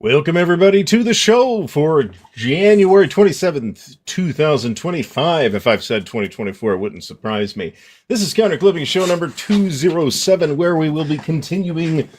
Welcome, everybody, to the show for January 27th, 2025. If I've said 2024, it wouldn't surprise me. This is Counterclipping show number 207, where we will be continuing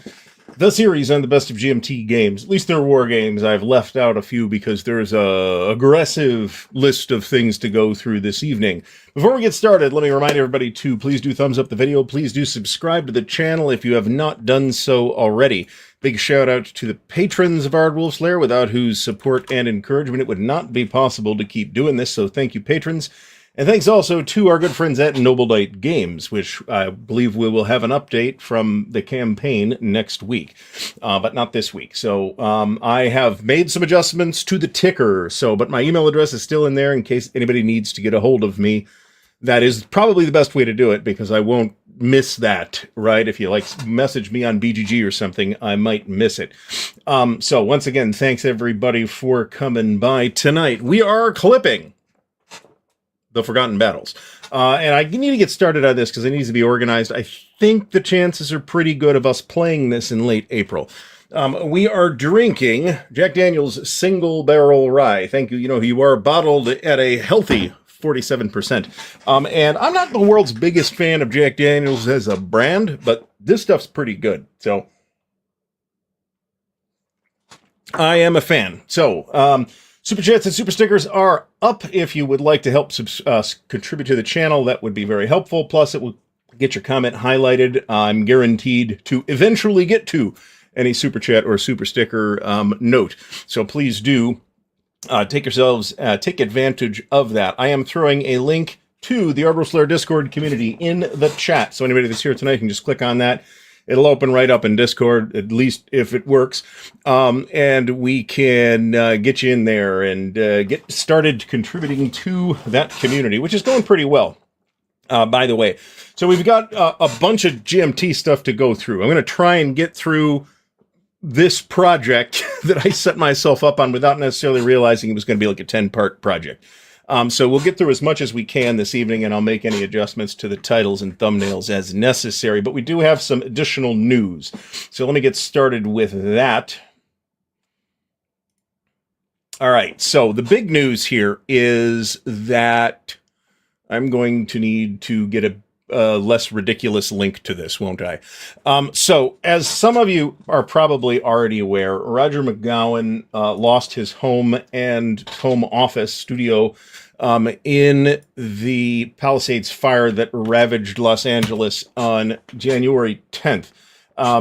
the series on the best of GMT games. At least they're war games. I've left out a few because there's a aggressive list of things to go through this evening. Before we get started, let me remind everybody to please do thumbs up the video. Please do subscribe to the channel if you have not done so already. Big shout out to the patrons of Ardwulf's Lair, without whose support and encouragement it would not be possible to keep doing this, so thank you, patrons. And thanks also to our good friends at Noble Knight Games, which I believe we will have an update from the campaign next week, but not this week. So I have made some adjustments to the ticker, but my email address is still in there in case anybody needs to get a hold of me. That is probably the best way to do it, because I won't miss that, right? If you message me on BGG or something, I might miss it. So once again, thanks everybody for coming by tonight. We are clipping the Forgotten Battles. And I need to get started on this because it needs to be organized. I think the chances are pretty good of us playing this in late April. We are drinking Jack Daniel's Single Barrel Rye. Thank you. You are bottled at a healthy 47%. And I'm not the world's biggest fan of Jack Daniel's as a brand, but this stuff's pretty good. So I am a fan. So Super Chats and Super Stickers are up. If you would like to help contribute to the channel, that would be very helpful. Plus, it will get your comment highlighted. I'm guaranteed to eventually get to any Super Chat or Super Sticker note. So please do take advantage of that. I am throwing a link to the Ardwulf Lair Discord community in the chat. So anybody that's here tonight can just click on that. It'll open right up in Discord, at least if it works. And we can get you in there and get started contributing to that community, which is going pretty well, by the way. So we've got a bunch of GMT stuff to go through. I'm going to try and get through this project that I set myself up on without necessarily realizing it was going to be like a 10-part project. So we'll get through as much as we can this evening, and I'll make any adjustments to the titles and thumbnails as necessary. But we do have some additional news. So let me get started with that. All right, so the big news here is that I'm going to need to get a less ridiculous link to this, won't I? So, as some of you are probably already aware, Rodger MacGowan lost his home and home office studio in the Palisades fire that ravaged Los Angeles on January 10th.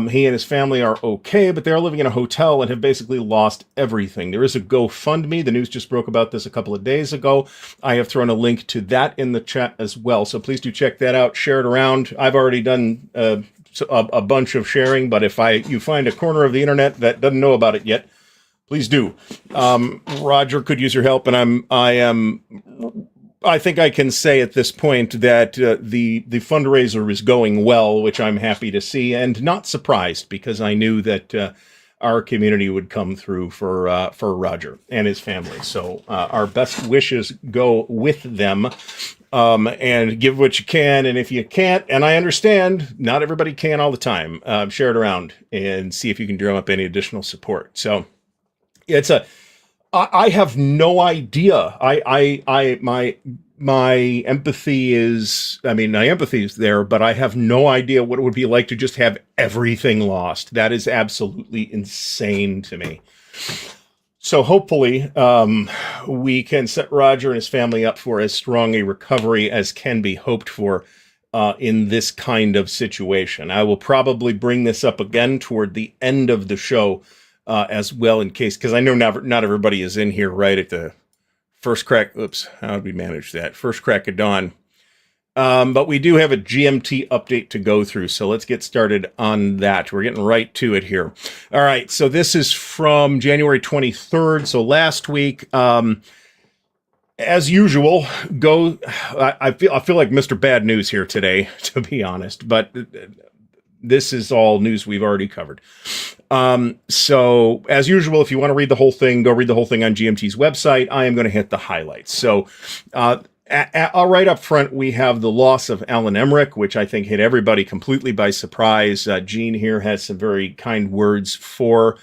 He and his family are okay, but they're living in a hotel and have basically lost everything. There is a GoFundMe. The news just broke about this a couple of days ago. I have thrown a link to that in the chat as well, so please do check that out. Share it around. I've already done a bunch of sharing, but if you find a corner of the internet that doesn't know about it yet, please do. Rodger could use your help, and I think I can say at this point that the fundraiser is going well, which I'm happy to see, and not surprised, because I knew that our community would come through for Rodger and his family. So our best wishes go with them, and give what you can, and if you can't, and I understand, not everybody can all the time, share it around and see if you can drum up any additional support. So I have no idea. My empathy is, my empathy is there, but I have no idea what it would be like to just have everything lost. That is absolutely insane to me. So hopefully, we can set Rodger and his family up for as strong a recovery as can be hoped for in this kind of situation. I will probably bring this up again toward the end of the show, as well, in case, because I know not everybody is in here right at the first crack. Oops, how did we manage that? First crack of dawn. But we do have a GMT update to go through, so let's get started on that. We're getting right to it here. All right, so this is from January 23rd, so last week. As usual, I feel like Mr. Bad News here today, to be honest, but this is all news we've already covered. So, as usual, if you want to read the whole thing, go read the whole thing on GMT's website. I am going to hit the highlights. So, right up front, we have the loss of Alan Emmerich, which I think hit everybody completely by surprise. Gene here has some very kind words for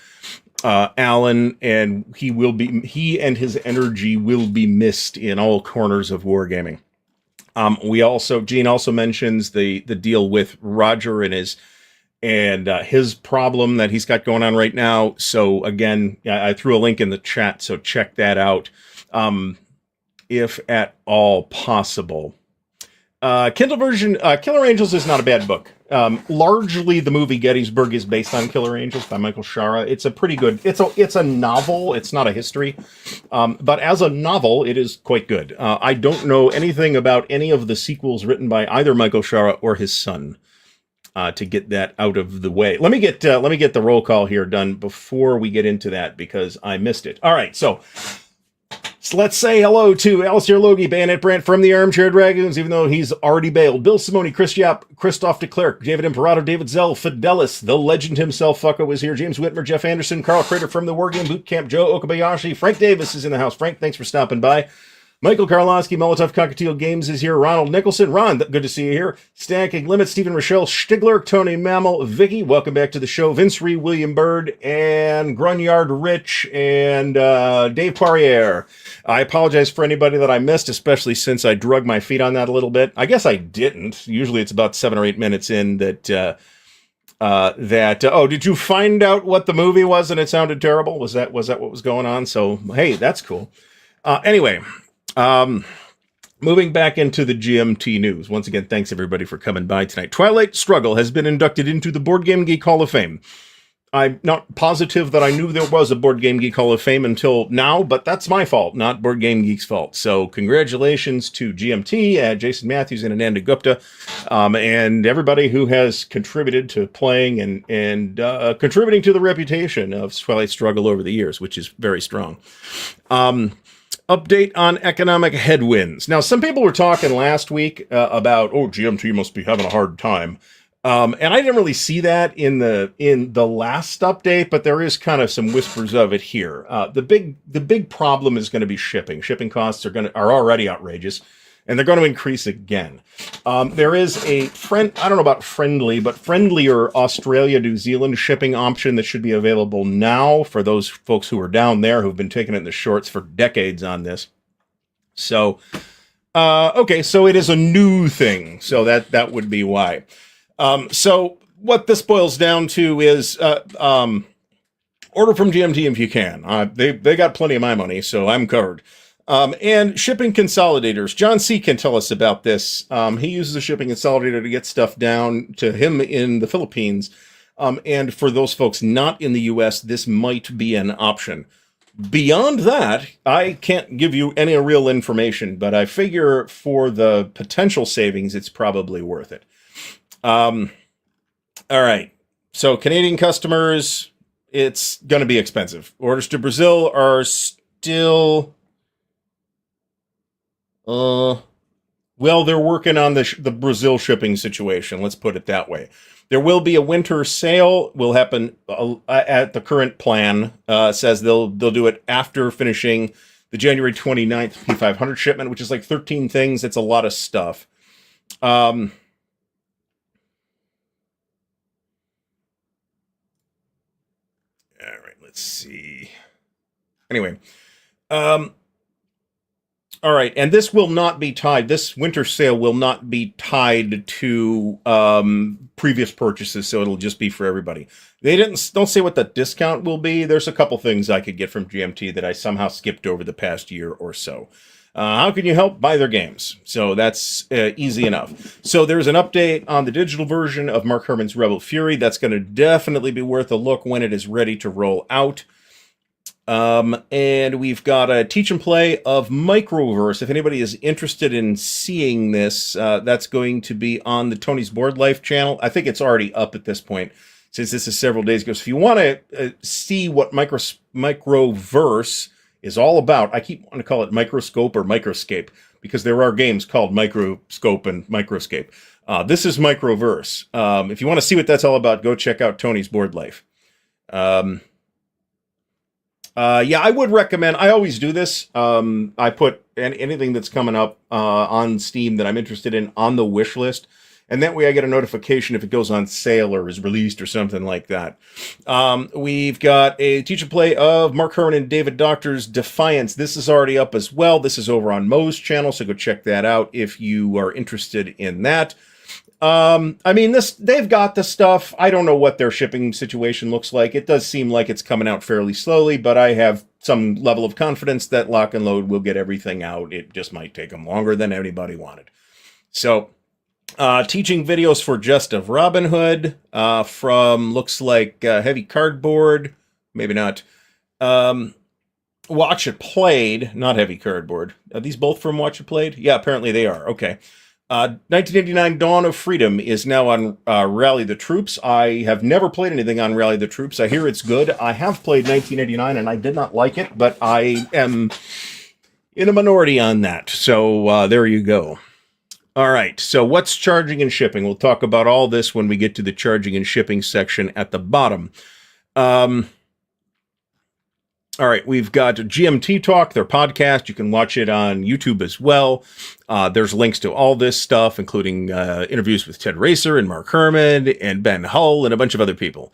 Alan, and he and his energy will be missed in all corners of wargaming. Gene also mentions the deal with Rodger and his problem that he's got going on right now. So again, I threw a link in the chat, so check that out, if at all possible. Kindle version, Killer Angels is not a bad book. Largely, the movie Gettysburg is based on Killer Angels by Michael Shara. It's a pretty good. It's a novel. It's not a history, but as a novel, it is quite good. I don't know anything about any of the sequels written by either Michael Shara or his son. To get that out of the way, let me get the roll call here done before we get into that, because I missed it. All right, so let's say hello to Alistair Logie, Bayonet Brant from the Armchair Dragoons, even though he's already bailed. Bill Simoni, Chris Yap, Christoph de Klerk, David Imperato, David Zell, Fidelis, the legend himself, Fucko, was here. James Whitmer, Jeff Anderson, Carl Crater from the Wargame Boot Camp, Joe Okabayashi, Frank Davis is in the house. Frank, thanks for stopping by. Michael Karlowski, Molotov Cockatiel Games is here. Ronald Nicholson. Ron, good to see you here. Stacking Limit, Stephen Rochelle, Stigler, Tony Mammal, Vicky, welcome back to the show. Vince Ree, William Bird, and Grunyard Rich, and Dave Poirier. I apologize for anybody that I missed, especially since I drug my feet on that a little bit. I guess I didn't. Usually it's about 7 or 8 minutes in that... did you find out what the movie was and it sounded terrible? Was that what was going on? So, hey, that's cool. Anyway... moving back into the GMT news. Once again, thanks everybody for coming by tonight. Twilight Struggle has been inducted into the Board Game Geek Hall of Fame. I'm not positive that I knew there was a Board Game Geek Hall of Fame until now, but that's my fault, not Board Game Geek's fault. So congratulations to GMT, Jason Matthews and Ananda Gupta, and everybody who has contributed to playing and contributing to the reputation of Twilight Struggle over the years, which is very strong. Update on economic headwinds. Now, some people were talking last week about, GMT must be having a hard time. And I didn't really see that in the last update, but there is kind of some whispers of it here. The big problem is going to be shipping. Shipping costs are already outrageous, and they're going to increase again. There is I don't know about friendly, but friendlier Australia-New Zealand shipping option that should be available now for those folks who are down there who've been taking it in the shorts for decades on this. So, okay, so it is a new thing. So that would be why. So what this boils down to is order from GMT if you can. They got plenty of my money, so I'm covered. And shipping consolidators. John C. can tell us about this. He uses a shipping consolidator to get stuff down to him in the Philippines. And for those folks not in the U.S., this might be an option. Beyond that, I can't give you any real information, but I figure for the potential savings, it's probably worth it. All right. So Canadian customers, it's going to be expensive. Orders to Brazil are still... well, they're working on the Brazil shipping situation. Let's put it that way. There will be a winter sale. Will happen at the current plan. Says they'll do it after finishing the January 29th P500 shipment, which is like 13 things. It's a lot of stuff. All right, let's see. Anyway, all right, and this will not be tied. This winter sale will not be tied to previous purchases, so it'll just be for everybody. They don't say what the discount will be. There's a couple things I could get from GMT that I somehow skipped over the past year or so. How can you help? Buy their games. So that's easy enough. So there's an update on the digital version of Mark Herman's Rebel Fury. That's going to definitely be worth a look when it is ready to roll out. And we've got a teach and play of Microverse. If anybody is interested in seeing this, that's going to be on the Tony's Board Life channel. I think it's already up at this point, since this is several days ago. So if you want to see what Microverse is all about, I keep wanting to call it Microscope or Microscape, because there are games called Microscope and Microscape. This is Microverse. If you want to see what that's all about, go check out Tony's Board Life. Yeah, I would recommend, I always do this. I put anything that's coming up on Steam that I'm interested in on the wish list. And that way I get a notification if it goes on sale or is released or something like that. We've got a teach and play of Mark Herman and David Doctor's Defiance. This is already up as well. This is over on Mo's channel, so go check that out if you are interested in that. I mean, they've got the stuff. I don't know what their shipping situation looks like. It does seem like it's coming out fairly slowly, but I have some level of confidence that Lock and Load will get everything out. It just might take them longer than anybody wanted. So, teaching videos for Jest of Robin Hood, from, looks like, Heavy Cardboard, maybe not. Watch It Played, not Heavy Cardboard. Are these both from Watch It Played? Yeah, apparently they are. Okay. 1989 Dawn of Freedom is now on Rally the Troops. I have never played anything on Rally the Troops. I hear it's good. I have played 1989 and I did not like it, but I am in a minority on that. So there you go. All right, so what's charging and shipping? We'll talk about all this when we get to the charging and shipping section at the bottom. All right, we've got GMT Talk, their podcast. You can watch it on YouTube as well. There's links to all this stuff, including interviews with Ted Racer and Mark Herman and Ben Hull and a bunch of other people.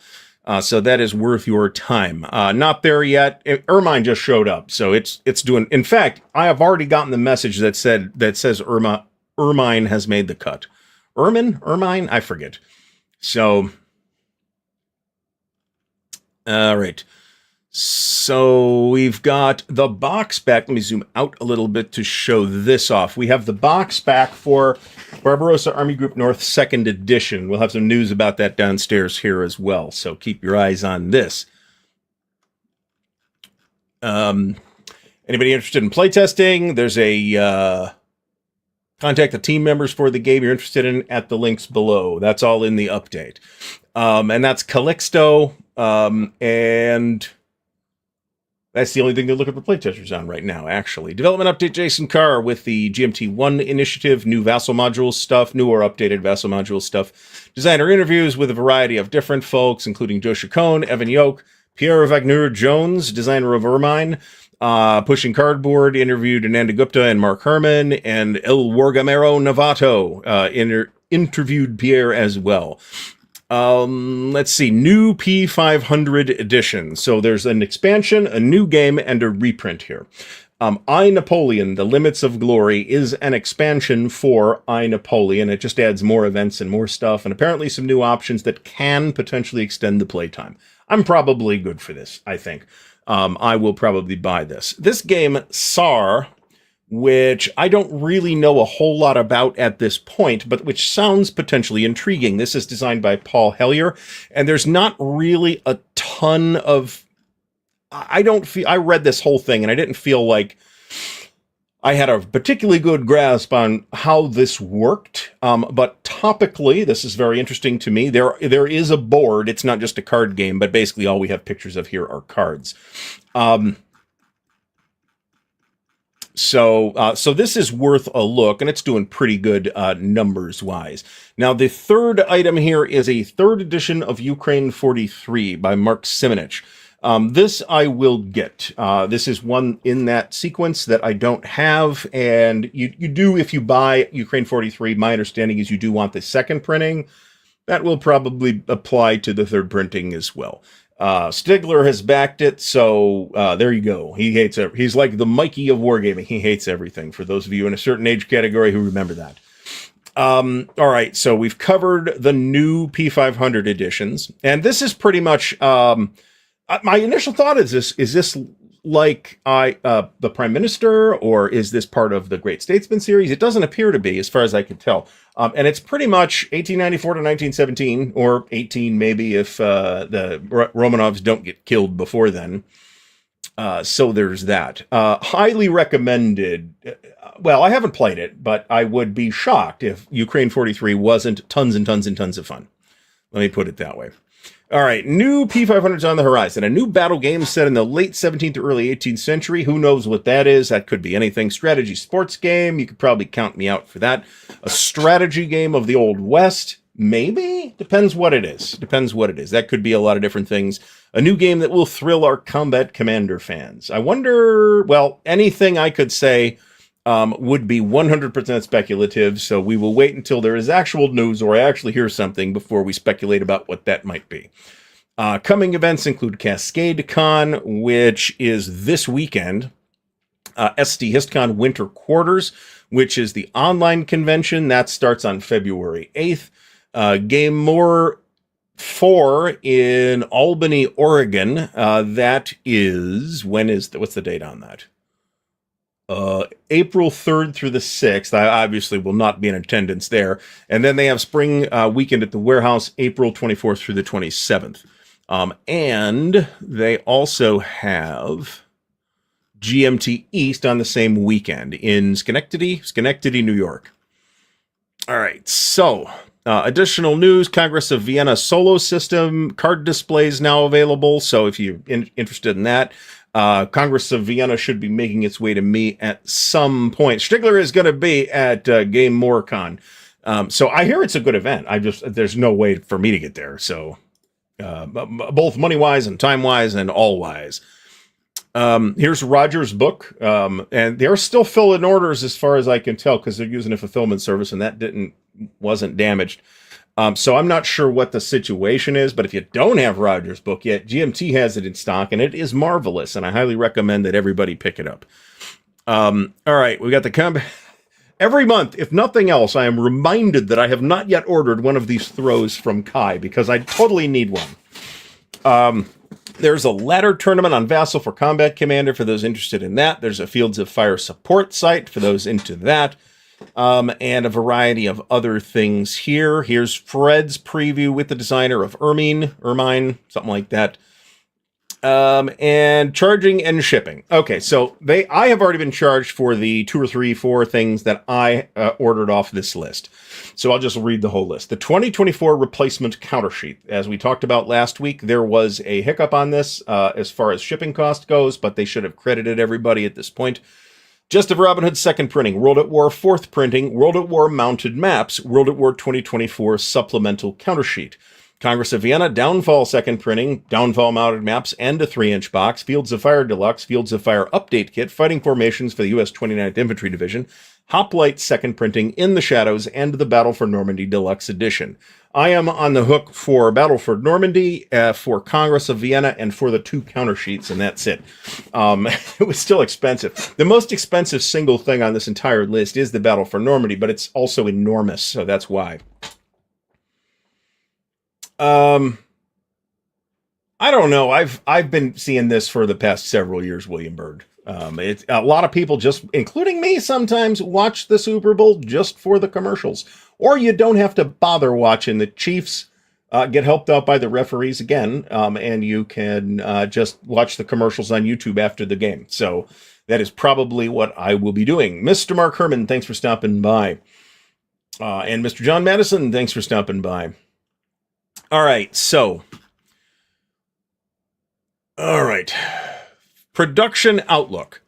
So that is worth your time. Not there yet. Ermine just showed up, so it's doing. In fact, I have already gotten the message that says Ermine has made the cut. Ermine, I forget. So, all right. So we've got the box back. Let me zoom out a little bit to show this off. We have the box back for Barbarossa Army Group North 2nd Edition. We'll have some news about that downstairs here as well, so keep your eyes on this. Anybody interested in playtesting? There's a contact the team members for the game you're interested in at the links below. That's all in the update. And that's Calixto, and that's the only thing to look at the playtesters on right now, actually. Development update Jason Carr with the GMT1 initiative, new Vassal Modules stuff, new or updated Vassal Modules stuff. Designer interviews with a variety of different folks, including Joe Chacon, Evan Yoke, Pierre Wagner Jones, designer of Ermine, Pushing Cardboard, interviewed Ananda Gupta and Mark Herman, and El Wargamero Novato interviewed Pierre as well. Let's see, new P500 edition. So there's an expansion, a new game, and a reprint here. I, Napoleon, The Limits of Glory is an expansion for I, Napoleon. It just adds more events and more stuff, and apparently some new options that can potentially extend the playtime. I'm probably good for this, I think. I will probably buy this. This game, SAR, which I don't really know a whole lot about at this point, but which sounds potentially intriguing. This is designed by Paul Hellyer, and there's not really a ton of... I read this whole thing, and I didn't feel like I had a particularly good grasp on how this worked, but topically, this is very interesting to me. There is a board. It's not just a card game, but basically all we have pictures of here are cards. So this is worth a look, and it's doing pretty good numbers-wise. Now, the third item here is a 3rd edition of Ukraine 43 by Mark Simonich. This I will get. This is one in that sequence that I don't have, and you do, if you buy Ukraine 43, my understanding is you do want the 2nd printing. That will probably apply to the 3rd printing as well. Stigler has backed it, so there you go. He hates it. He's like the Mikey of wargaming. He hates everything, for those of you in a certain age category who remember that. All right, so we've covered the new P500 editions, and this is pretty much... my initial thought is this like the Prime Minister, or is this part of the Great Statesman series? It doesn't appear to be, as far as I can tell. And it's pretty much 1894 to 1917, or 18 maybe if the Romanovs don't get killed before then. So there's that. Highly recommended. Well, I haven't played it, but I would be shocked if Ukraine 43 wasn't tons and tons and tons of fun. Let me put it that way. All right, new P500s on the horizon. A new battle game set in the late 17th or early 18th century. Who knows what that is? That could be anything. Strategy sports game. You could probably count me out for that. A strategy game of the Old West. Maybe? Depends what it is. That could be a lot of different things. A new game that will thrill our Combat Commander fans. I wonder, well, anything I could say would be 100% speculative. So we will wait until there is actual news or I actually hear something before we speculate about what that might be. Coming events include Cascade Con, which is this weekend. SD HistCon Winter Quarters, which is the online convention. That starts on February 8th. Game More 4 in Albany, Oregon. That is, what's the date on that? April 3rd through the 6th. I obviously will not be in attendance there. And then they have Spring Weekend at the Warehouse, April 24th through the 27th. And they also have GMT East on the same weekend in Schenectady, New York. All right, so additional news, Congress of Vienna Solo System card displays now available. So if you're interested in that, Congress of Vienna should be making its way to me at some point. Stigler is going to be at Game More Con. So I hear it's a good event. There's no way for me to get there. So both money-wise and time-wise and all-wise. Here's Rodger's book, and they're still filling orders as far as I can tell because they're using a fulfillment service, and that wasn't damaged. So I'm not sure what the situation is, but if you don't have Rodger's book yet, GMT has it in stock, and it is marvelous, and I highly recommend that everybody pick it up. All right, we got the combat. Every month, if nothing else, I am reminded that I have not yet ordered one of these throws from Kai because I totally need one. There's a ladder tournament on Vassal for Combat Commander for those interested in that. There's a Fields of Fire support site for those into that. And a variety of other things here. Here's Fred's preview with the designer of Ermine, something like that. And charging and shipping. Okay, so I have already been charged for the 2 or 3, 4 things that I ordered off this list. So I'll just read the whole list. The 2024 replacement counter sheet. As we talked about last week, there was a hiccup on this as far as shipping cost goes, but they should have credited everybody at this point. Just of Robin Hood 2nd printing, World at War 4th printing, World at War mounted maps, World at War 2024 supplemental counter sheet. Congress of Vienna, Downfall 2nd printing, Downfall mounted maps, and a 3-inch box, Fields of Fire Deluxe, Fields of Fire update kit, fighting formations for the U.S. 29th Infantry Division, Hoplite 2nd printing, In the Shadows, and the Battle for Normandy Deluxe Edition. I am on the hook for Battle for Normandy, for Congress of Vienna, and for the 2 counter sheets, and that's it. It was still expensive. The most expensive single thing on this entire list is the Battle for Normandy, but it's also enormous, so that's why. I don't know. I've been seeing this for the past several years, William Byrd. It's a lot of people, just including me, sometimes watch the Super Bowl just for the commercials, or you don't have to bother watching. The Chiefs get helped out by the referees again, and you can just watch the commercials on YouTube after the game. So that is probably what I will be doing. Mr. Mark Herman, thanks for stopping by. And Mr. John Madison, thanks for stopping by. All right, so. All right. Production outlook.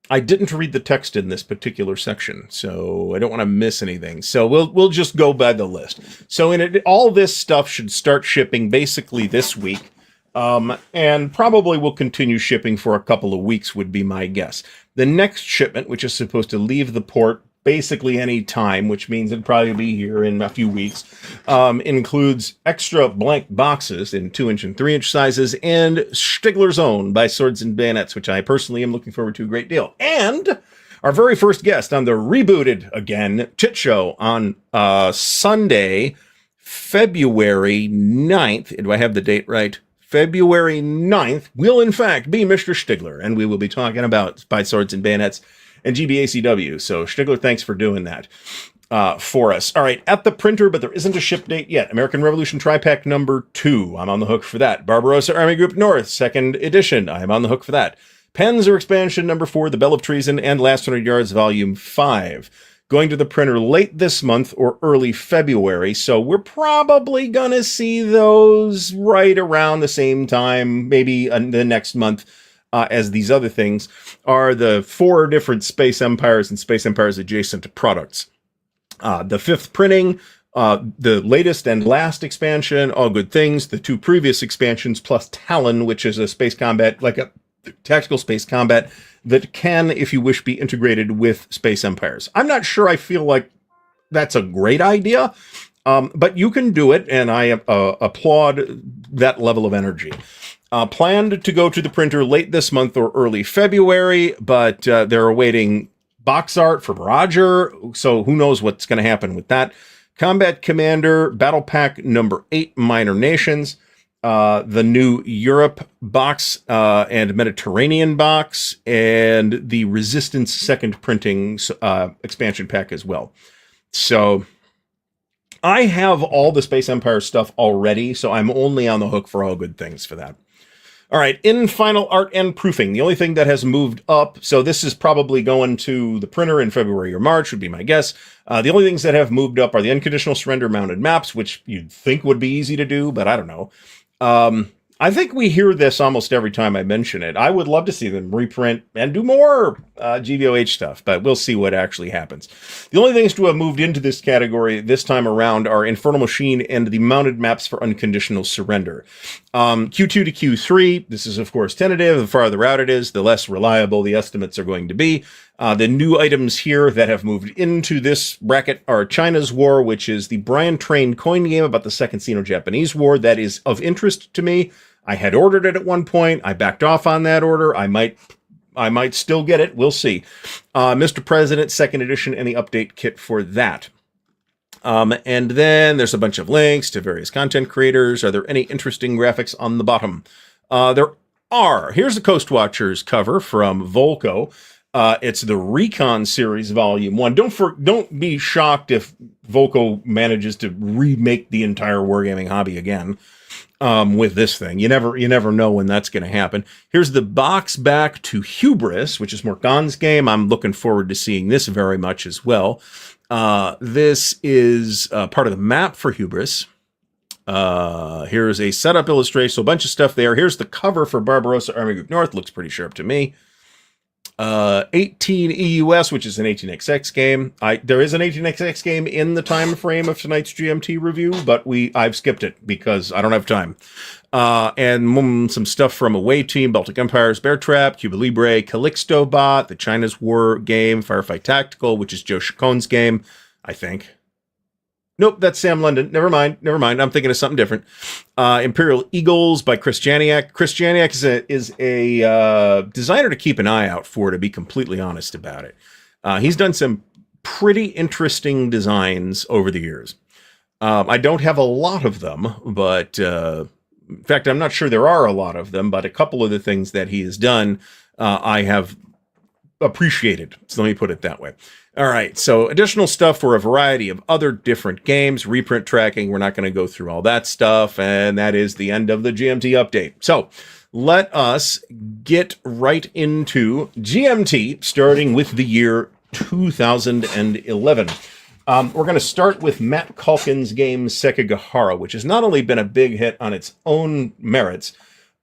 I didn't read the text in this particular section, so I don't want to miss anything. So we'll just go by the list. So all this stuff should start shipping basically this week, and probably will continue shipping for a couple of weeks would be my guess. The next shipment, which is supposed to leave the port basically any time, which means it'll probably be here in a few weeks, includes extra blank boxes in 2-inch and 3-inch sizes, and Stigler's Own by Swords and Bayonets, which I personally am looking forward to a great deal. And our very first guest on the rebooted, again, Chit Show on Sunday, February 9th. Do I have the date right? February 9th will, in fact, be Mr. Stigler, and we will be talking about By Swords and Bayonets and GBACW. So Stigler, thanks for doing that for us. All right, at the printer, but there isn't a ship date yet. American Revolution Tri-Pack number 2. I'm on the hook for that. Barbarossa Army Group North, 2nd edition. I'm on the hook for that. Panzer Expansion number 4, The Bell of Treason, and Last 100 Yards, volume 5. Going to the printer late this month or early February, so we're probably going to see those right around the same time, maybe the next month. As these other things are the 4 different Space Empires and Space Empires adjacent products. The 5th printing, the latest and last expansion, All Good Things, the 2 previous expansions, plus Talon, which is a space combat, like a tactical space combat that can, if you wish, be integrated with Space Empires. I'm not sure I feel like that's a great idea, but you can do it, and I applaud that level of energy. Planned to go to the printer late this month or early February, but they're awaiting box art from Rodger, so who knows what's going to happen with that. Combat Commander, Battle Pack number 8, Minor Nations, the new Europe box and Mediterranean box, and the Resistance second printing expansion pack as well. So I have all the Space Empire stuff already, so I'm only on the hook for all good things for that. All right, in final art and proofing, the only thing that has moved up, so this is probably going to the printer in February or March, would be my guess. The only things that have moved up are the unconditional surrender mounted maps, which you'd think would be easy to do, but I don't know. I think we hear this almost every time I mention it. I would love to see them reprint and do more GVOH stuff, but we'll see what actually happens. The only things to have moved into this category this time around are Infernal Machine and the mounted maps for unconditional surrender. Q2 to Q3, this is of course tentative. The farther out it is, the less reliable the estimates are going to be. The new items here that have moved into this bracket are China's War, which is the Brian Train coin game about the Second Sino-Japanese War. That is of interest to me. I had ordered it at one point. I backed off on that order. I might still get it. We'll see. Mr. President, second edition, and the update kit for that. And then there's a bunch of links to various content creators. Are there any interesting graphics on the bottom? There are. Here's the Coast Watchers cover from Volko. It's the Recon Series Volume 1. Don't be shocked if Volko manages to remake the entire wargaming hobby again with this thing. You never know when that's going to happen. Here's the box back to Hubris, which is Morgan's game. I'm looking forward to seeing this very much as well. This is part of the map for Hubris. Here's a setup illustration, so a bunch of stuff there. Here's the cover for Barbarossa Army Group North. Looks pretty sharp to me. 18 EUS, which is an 18XX game. There is an 18XX game in the time frame of tonight's GMT review, but I've skipped it because I don't have time. And some stuff from Away Team, Baltic Empires, Bear Trap, Cuba Libre, Calixto Bot, the China's War game, Firefight Tactical, which is Joe Chacon's game, I think. Nope, that's Sam London. Never mind. I'm thinking of something different. Imperial Eagles by Chris Janiak. Chris Janiak is a designer to keep an eye out for, to be completely honest about it. He's done some pretty interesting designs over the years. I don't have a lot of them, but in fact, I'm not sure there are a lot of them, but a couple of the things that he has done, I have appreciated. So let me put it that way. All right, so additional stuff for a variety of other different games, reprint tracking. We're not going to go through all that stuff, and that is the end of the GMT update. So let us get right into GMT, starting with the year 2011. We're going to start with Matt Culkin's game Sekigahara, which has not only been a big hit on its own merits.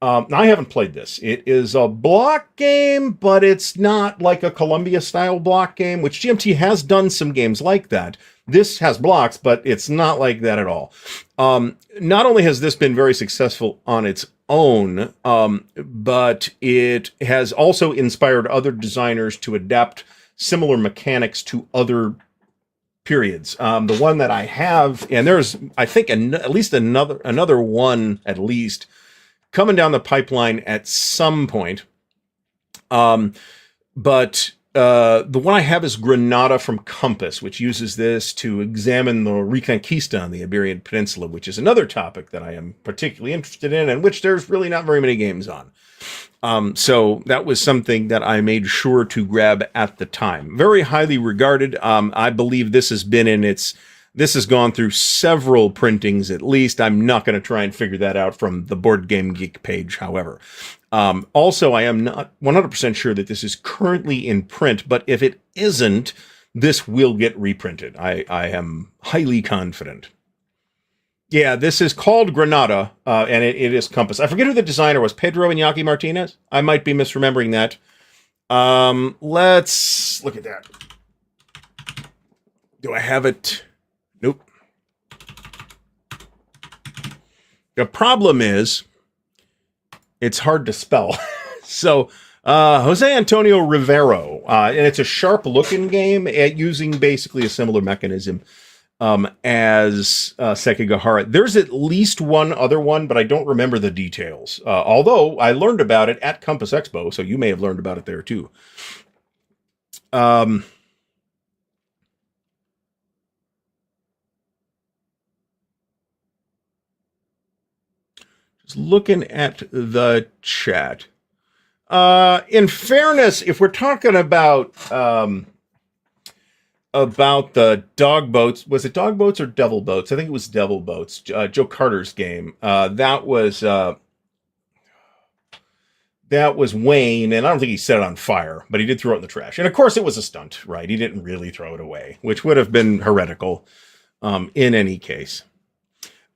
I haven't played this. It is a block game, but it's not like a Columbia-style block game, which GMT has done some games like that. This has blocks, but it's not like that at all. Not only has this been very successful on its own, but it has also inspired other designers to adapt similar mechanics to other periods. The one that I have, and there's, I think, at least another one at least, coming down the pipeline at some point. But the one I have is Granada from Compass, which uses this to examine the Reconquista on the Iberian Peninsula, which is another topic that I am particularly interested in and which there's really not very many games on. So that was something that I made sure to grab at the time. Very highly regarded. I believe this has gone through several printings at least. I'm not going to try and figure that out from the Board Game Geek page, however. Also, I am not 100% sure that this is currently in print, but if it isn't, this will get reprinted. I am highly confident. Yeah, this is called Granada, and it is Compass. I forget who the designer was. Pedro Iñaki Martinez? I might be misremembering that. Let's look at that. Do I have it? Nope. The problem is, it's hard to spell. So, Jose Antonio Rivero, and it's a sharp-looking game using basically a similar mechanism as Sekigahara. There's at least one other one, but I don't remember the details. Although I learned about it at Compass Expo, so you may have learned about it there too. Just looking at the chat. In fairness, if we're talking about the dog boats, was it dog boats or devil boats? I think it was devil boats. Joe Carter's game. That was Wayne, and I don't think he set it on fire, but he did throw it in the trash. And of course, it was a stunt, right? He didn't really throw it away, which would have been heretical. In any case,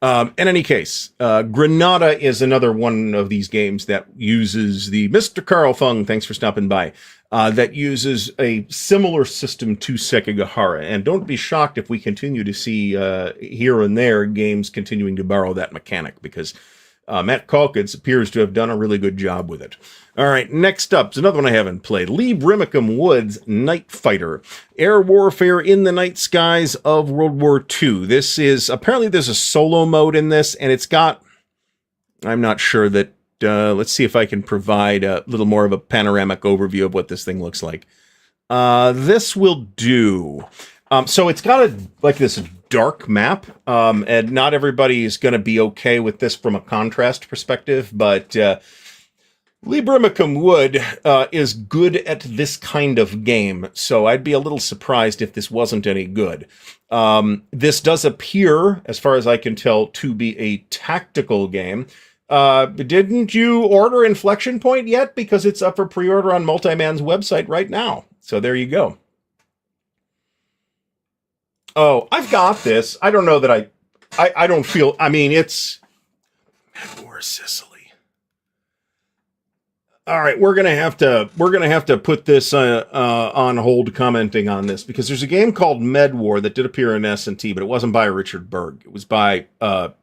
Granada is another one of these games that uses the Mr. Carl Fung. Thanks for stopping by. That uses a similar system to Sekigahara. And don't be shocked if we continue to see here and there games continuing to borrow that mechanic, because Matt Calkins appears to have done a really good job with it. All right, next up is another one I haven't played. Lee Brimacum Woods Night Fighter. Air warfare in the night skies of World War II. This is, apparently there's a solo mode in this, and it's got, I'm not sure that, let's see if I can provide a little more of a panoramic overview of what this thing looks like. This will do. So it's got this dark map, and not everybody is going to be okay with this from a contrast perspective, but Lee Brimacum Wood is good at this kind of game, so I'd be a little surprised if this wasn't any good. This does appear, as far as I can tell, to be a tactical game. Didn't you order Inflection Point yet? Because it's up for pre-order on Multiman's website right now. So there you go. Oh, I've got this. I don't know that I don't feel, I mean, it's or Sicily. All right, we're gonna have to put this on hold commenting on this, because there's a game called Med War that did appear in S&T, but it wasn't by Richard Berg. It was by I'm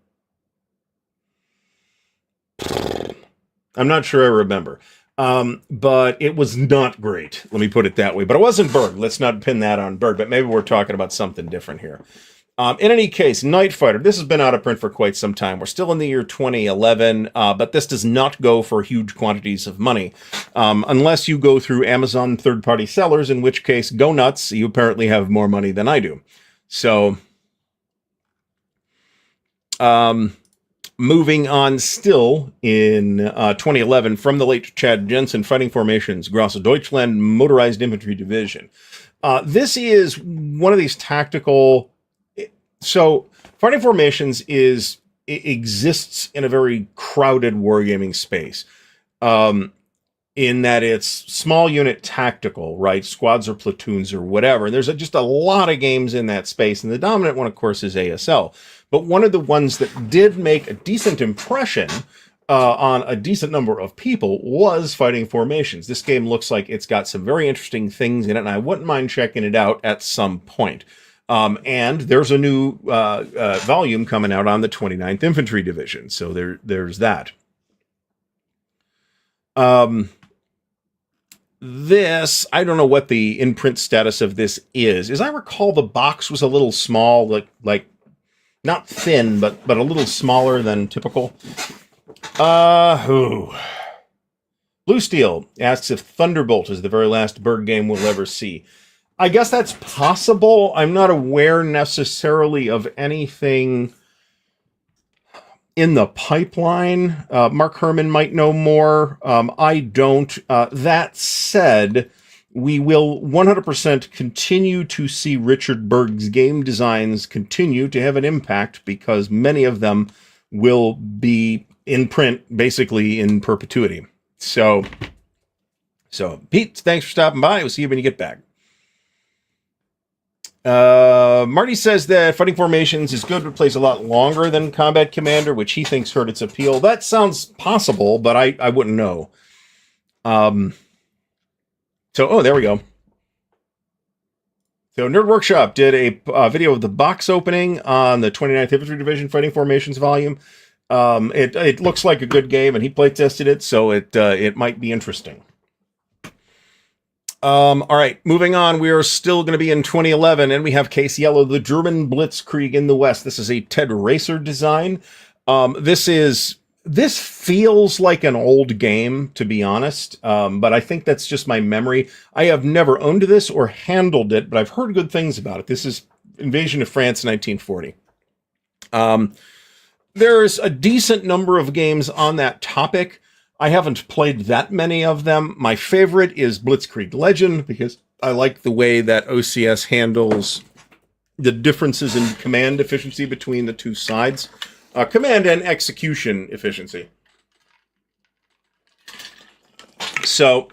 not sure I remember. But it was not great. Let me put it that way. But it wasn't Berg. Let's not pin that on Berg. But maybe we're talking about something different here. In any case, Night Fighter. This has been out of print for quite some time. We're still in the year 2011, but this does not go for huge quantities of money. Unless you go through Amazon third-party sellers, in which case, go nuts. You apparently have more money than I do. So, moving on still in 2011 from the late Chad Jensen, Fighting Formations, Grosse Deutschland Motorized Infantry Division. This is one of these tactical... So, Fighting Formations exists in a very crowded wargaming space. In that it's small unit tactical, right? Squads or platoons or whatever. And there's just a lot of games in that space. And the dominant one, of course, is ASL. But one of the ones that did make a decent impression on a decent number of people was Fighting Formations. This game looks like it's got some very interesting things in it, and I wouldn't mind checking it out at some point. And there's a new volume coming out on the 29th Infantry Division. So there's that. This, I don't know what the in-print status of this is. As I recall, the box was a little small, like not thin, but a little smaller than typical. Blue Steel asks if Thunderbolt is the very last Berg game we'll ever see. I guess that's possible. I'm not aware necessarily of anything in the pipeline. Mark Herman might know more. I don't. That said, we will 100% continue to see Richard Berg's game designs continue to have an impact, because many of them will be in print basically in perpetuity. So Pete, thanks for stopping by. We'll see you when you get back. Marty says that Fighting Formations is good, but plays a lot longer than Combat Commander, which he thinks hurt its appeal. That sounds possible, but I wouldn't know. So, there we go. So Nerd Workshop did a video of the box opening on the 29th Infantry Division Fighting Formations volume. It looks like a good game, and he playtested it, so it might be interesting. All right, moving on. We are still going to be in 2011, and we have Case Yellow, the German Blitzkrieg in the West. This is a Ted Racer design. This feels like an old game, to be honest, but I think that's just my memory. I have never owned this or handled it, but I've heard good things about it. This is Invasion of France, 1940. There's a decent number of games on that topic. I haven't played that many of them. My favorite is Blitzkrieg Legend, because I like the way that OCS handles the differences in command efficiency between the two sides. Command and execution efficiency. So,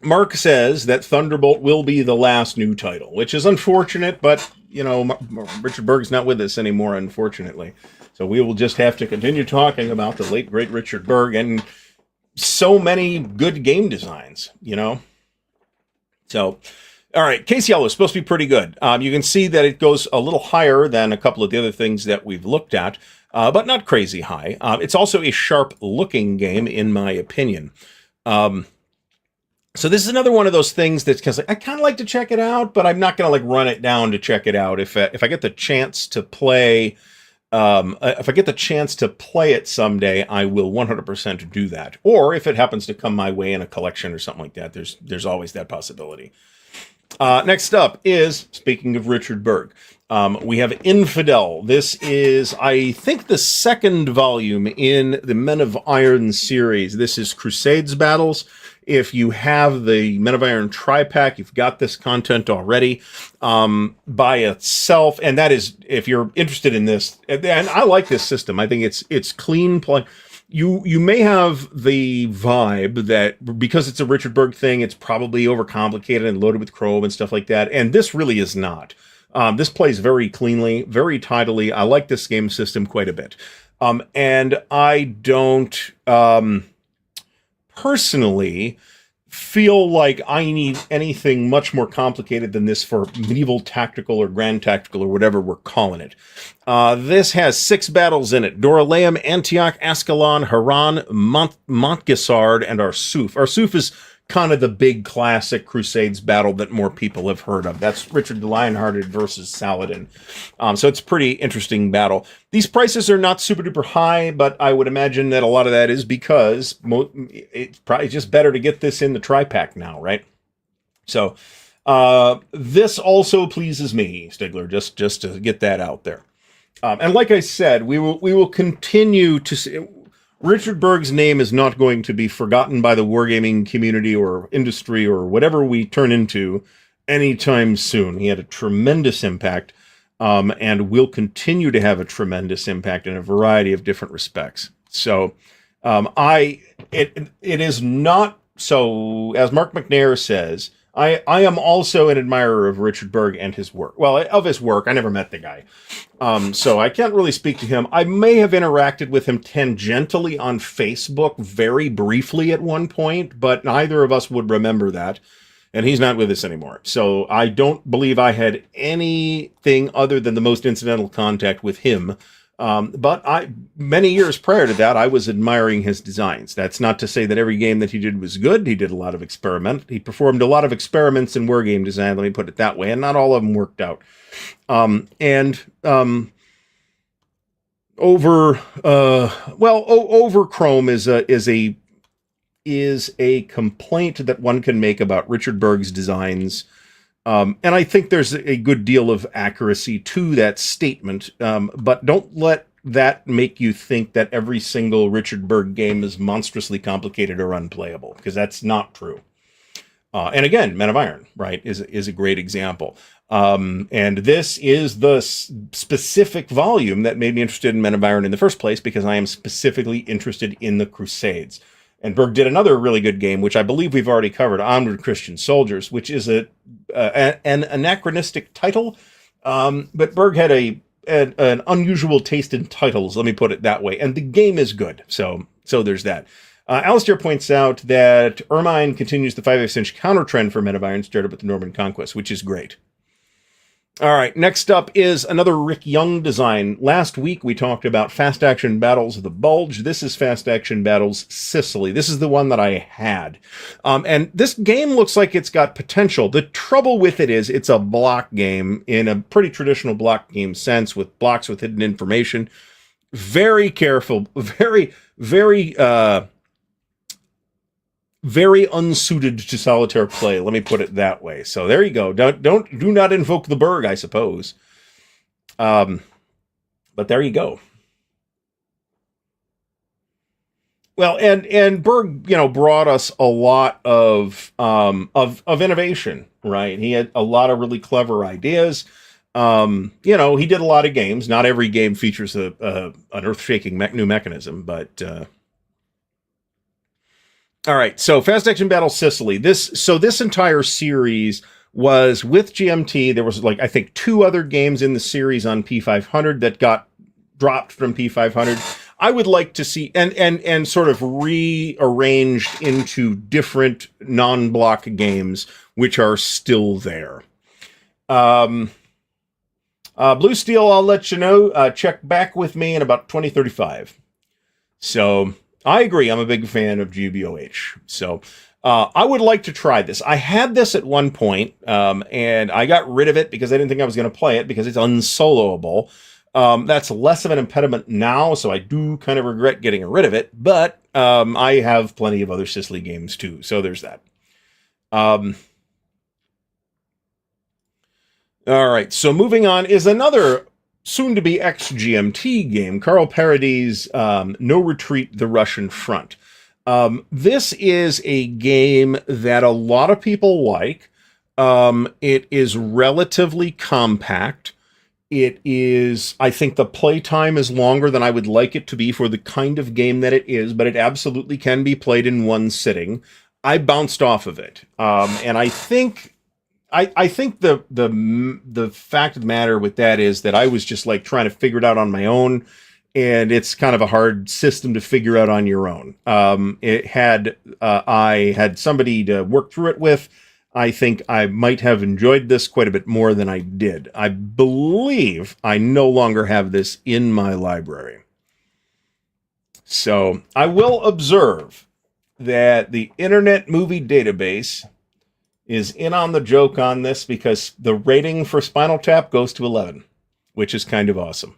Mark says that Thunderbolt will be the last new title, which is unfortunate, but, you know, Richard Berg's not with us anymore, unfortunately. So we will just have to continue talking about the late, great Richard Berg and so many good game designs, you know? So, all right, Case Yellow is supposed to be pretty good. You can see that it goes a little higher than a couple of the other things that we've looked at, but not crazy high. It's also a sharp-looking game, in my opinion. So this is another one of those things that's because I kind of like to check it out, but I'm not going to like run it down to check it out. If I get the chance to play... if I get the chance to play it someday, I will 100% do that. Or if it happens to come my way in a collection or something like that, there's always that possibility. Next up is, speaking of Richard Berg, we have Infidel. This is, I think, the second volume in the Men of Iron series. This is Crusades Battles. If you have the Men of Iron tri-pack, you've got this content already by itself. And that is, if you're interested in this, and I like this system. I think it's clean play. You may have the vibe that because it's a Richard Berg thing, it's probably overcomplicated and loaded with Chrome and stuff like that. And this really is not. This plays very cleanly, very tidily. I like this game system quite a bit. And I don't... personally feel like I need anything much more complicated than this for medieval tactical or grand tactical or whatever we're calling it. This has 6 battles in it: Dorylaeum, Antioch, Ascalon, Haran, Montgisard, and Arsuf. Arsuf is kind of the big classic Crusades battle that more people have heard of. That's Richard the Lionhearted versus Saladin. So it's a pretty interesting battle. These prices are not super duper high, but I would imagine that a lot of that is because it's probably just better to get this in the tri-pack now, right? So this also pleases me, Stigler, just to get that out there. And like I said, we will continue to see... Richard Berg's name is not going to be forgotten by the wargaming community or industry or whatever we turn into anytime soon. He had a tremendous impact, and will continue to have a tremendous impact in a variety of different respects. So, it is not so, as Mark McNair says, I am also an admirer of Richard Berg and his work. Well, of his work. I never met the guy. So I can't really speak to him. I may have interacted with him tangentially on Facebook very briefly at one point, but neither of us would remember that. And he's not with us anymore. So I don't believe I had anything other than the most incidental contact with him. But many years prior to that, I was admiring his designs. That's not to say that every game that he did was good. He did a lot of he performed a lot of experiments in wargame design, let me put it that way, and not all of them worked out. Over Chrome is a complaint that one can make about Richard Berg's designs. And I think there's a good deal of accuracy to that statement, but don't let that make you think that every single Richard Berg game is monstrously complicated or unplayable, because that's not true. And again, Men of Iron, right, is a great example. And this is the specific volume that made me interested in Men of Iron in the first place, because I am specifically interested in the Crusades. And Berg did another really good game, which I believe we've already covered, Onward Christian Soldiers, which is an anachronistic title. But Berg had an unusual taste in titles, let me put it that way. And the game is good. So there's that. Alistair points out that Ermine continues the 5/8-inch counter trend for Men of Iron started with the Norman Conquest, which is great. All right, next up is another Rick Young design. Last week we talked about Fast Action Battles of the Bulge. This is Fast Action Battles Sicily. This is the one that I had. And this game looks like it's got potential. The trouble with it is it's a block game in a pretty traditional block game sense, with blocks with hidden information. Very careful, very unsuited to solitaire play. Let me put it that way. So there you go. Do not invoke the Berg, I suppose. But there you go. Well, and Berg, brought us a lot of innovation, right? He had a lot of really clever ideas. He did a lot of games. Not every game features an earth-shaking new mechanism, but. All right, so Fast Action Battle Sicily. This entire series was with GMT. There was I think 2 other games in the series on P500 that got dropped from P500. I would like to see and sort of rearranged into different non-block games, which are still there. Blue Steel, I'll let you know. Check back with me in about 2035. So. I agree. I'm a big fan of GBOH. So I would like to try this. I had this at one point, and I got rid of it because I didn't think I was going to play it because it's unsoloable. That's less of an impediment now, so I do kind of regret getting rid of it. But I have plenty of other Sicily games too, so there's that. All right, so moving on is another soon-to-be ex-GMT game, Carl Parady's No Retreat, the Russian Front. This is a game that a lot of people like. It is relatively compact. It is, I think the playtime is longer than I would like it to be for the kind of game that it is, but it absolutely can be played in one sitting. I bounced off of it. And I think the fact of the matter with that is that I was just trying to figure it out on my own, and it's kind of a hard system to figure out on your own. I had somebody to work through it with. I think I might have enjoyed this quite a bit more than I did. I believe I no longer have this in my library. So I will observe that the Internet Movie Database is in on the joke on this because the rating for Spinal Tap goes to 11, which is kind of awesome.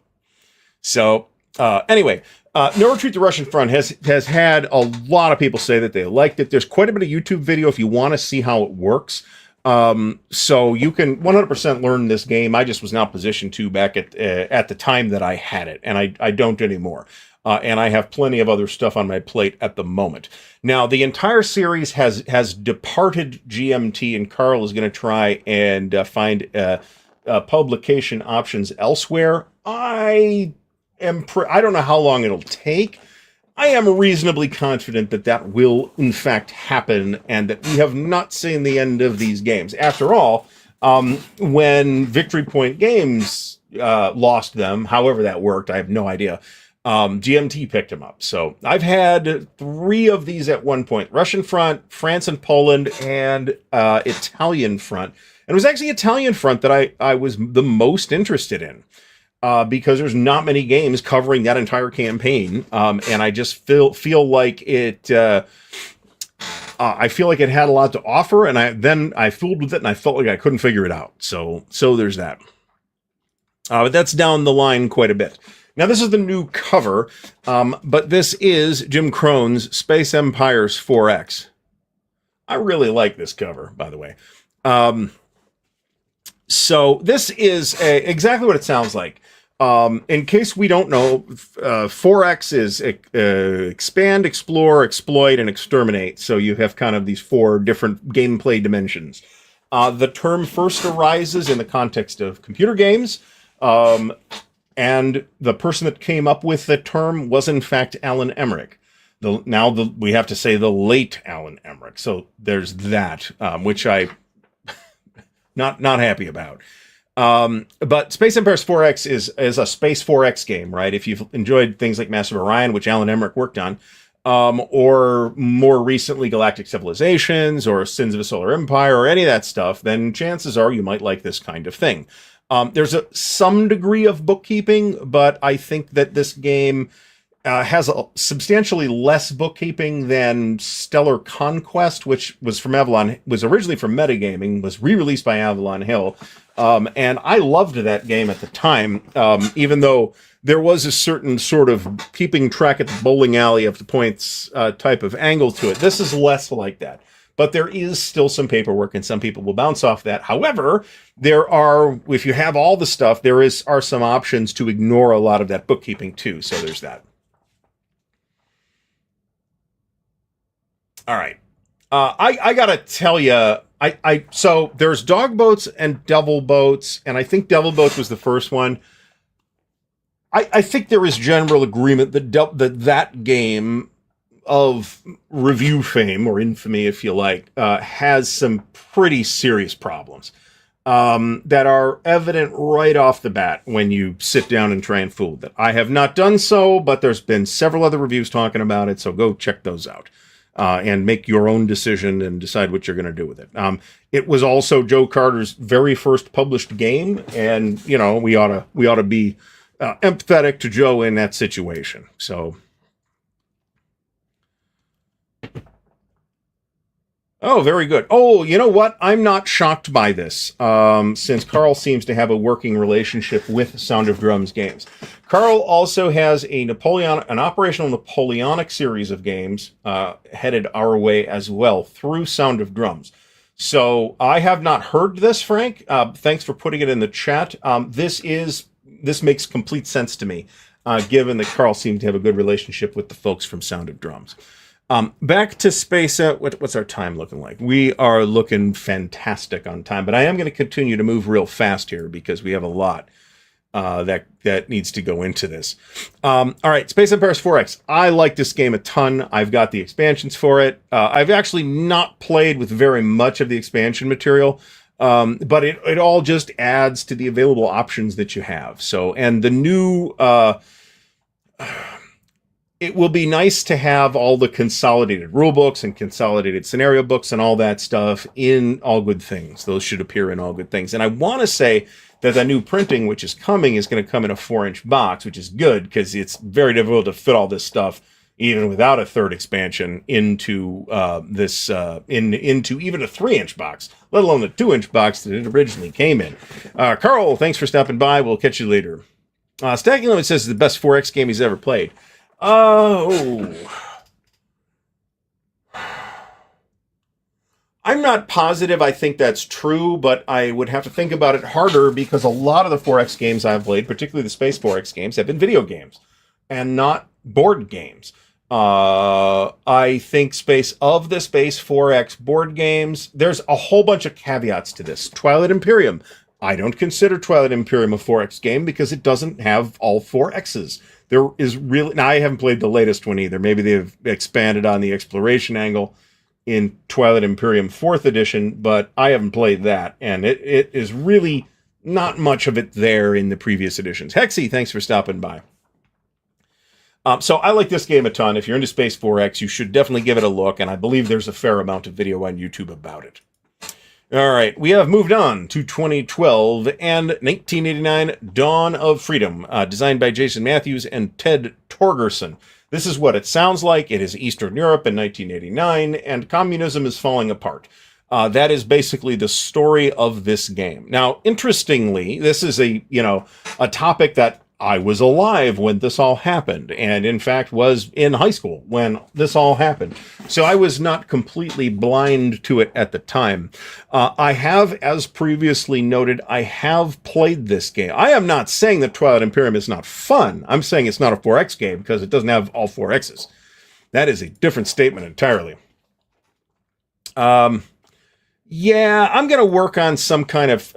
So anyway, No Retreat, the Russian Front has had a lot of people say that they liked it. There's quite a bit of YouTube video if you want to see how it works. So you can 100% learn this game. I just was not positioned to back at the time that I had it, and I don't anymore. And I have plenty of other stuff on my plate at the moment. Now, the entire series has departed GMT, and Carl is going to try and find publication options elsewhere. I don't know how long it'll take. I am reasonably confident that will, in fact, happen, and that we have not seen the end of these games. After all, when Victory Point Games lost them, however that worked, I have no idea. GMT picked them up. So I've had 3 of these at one point: Russian Front, France and Poland, and Italian Front. And it was actually Italian Front that I was the most interested in, because there's not many games covering that entire campaign. And I just feel like it, I feel like it had a lot to offer, and I fooled with it, and I felt like I couldn't figure it out. So there's that. But that's down the line quite a bit. Now, this is the new cover, but this is Jim Crone's Space Empires 4X. I really like this cover, by the way. So this is exactly what it sounds like. In case we don't know, 4X is expand, explore, exploit, and exterminate. So you have kind of these 4 different gameplay dimensions. The term first arises in the context of computer games. And the person that came up with the term was, in fact, Alan Emmerich. We have to say the late Alan Emmerich. So there's that, which I not happy about. But Space Empires 4X is a Space 4X game, right? If you've enjoyed things like Mass of Orion, which Alan Emmerich worked on, or more recently Galactic Civilizations or Sins of a Solar Empire or any of that stuff, then chances are you might like this kind of thing. There's some degree of bookkeeping, but I think that this game has a substantially less bookkeeping than Stellar Conquest, which was from Avalon, was originally from Metagaming, was re-released by Avalon Hill. And I loved that game at the time, even though there was a certain sort of keeping track at the bowling alley of the points type of angle to it. This is less like that. But there is still some paperwork, and some people will bounce off that. However, there are, if you have all the stuff, are some options to ignore a lot of that bookkeeping too. So there's that. All right. I gotta tell you, so there's Dog Boats and Devil Boats, and I think Devil Boats was the first one. I think there is general agreement that game of review fame, or infamy, if you like, has some pretty serious problems that are evident right off the bat when you sit down and try and fool it. I have not done so, but there's been several other reviews talking about it, so go check those out. And make your own decision and decide what you're going to do with it. It was also Joe Carter's very first published game, and we ought to be empathetic to Joe in that situation. So, oh, very good. Oh, you know what? I'm not shocked by this, since Carl seems to have a working relationship with Sound of Drums games. Carl also has an operational Napoleonic series of games headed our way as well through Sound of Drums. So I have not heard this, Frank. Thanks for putting it in the chat. This makes complete sense to me, given that Carl seemed to have a good relationship with the folks from Sound of Drums. Back to Space Out. What's our time looking like? We are looking fantastic on time, but I am going to continue to move real fast here because we have a lot that needs to go into this. All right, Space Empires 4X. I like this game a ton. I've got the expansions for it. I've actually not played with very much of the expansion material, but it all just adds to the available options that you have. So, and the new... it will be nice to have all the consolidated rule books and consolidated scenario books and all that stuff in All Good Things. Those should appear in All Good Things. And I want to say that the new printing, which is coming, is going to come in a 4-inch box, which is good because it's very difficult to fit all this stuff, even without a third expansion, into into even a 3-inch box, let alone the 2-inch box that it originally came in. Carl, thanks for stopping by. We'll catch you later. Stacking Limit says it's the best 4X game he's ever played. Oh, I'm not positive I think that's true, but I would have to think about it harder because a lot of the 4X games I've played, particularly the Space 4X games, have been video games and not board games. I think of the Space 4X board games, there's a whole bunch of caveats to this. Twilight Imperium. I don't consider Twilight Imperium a 4X game because it doesn't have all 4 X's. There is really... Now, I haven't played the latest one either. Maybe they've expanded on the exploration angle in Twilight Imperium 4th edition, but I haven't played that. And it is really not much of it there in the previous editions. Hexy, thanks for stopping by. So I like this game a ton. If you're into Space 4X, you should definitely give it a look. And I believe there's a fair amount of video on YouTube about it. All right, we have moved on to 2012 and 1989 Dawn of Freedom, designed by Jason Matthews and Ted Torgerson. This is what it sounds like. It is Eastern Europe in 1989, and communism is falling apart. That is basically the story of this game. Now, interestingly, this is a topic that I was alive when this all happened, and in fact was in high school when this all happened. So I was not completely blind to it at the time. I have, as previously noted, I have played this game. I am not saying that Twilight Imperium is not fun. I'm saying it's not a 4X game because it doesn't have all 4 X's. That is a different statement entirely. Yeah, I'm going to work on some kind of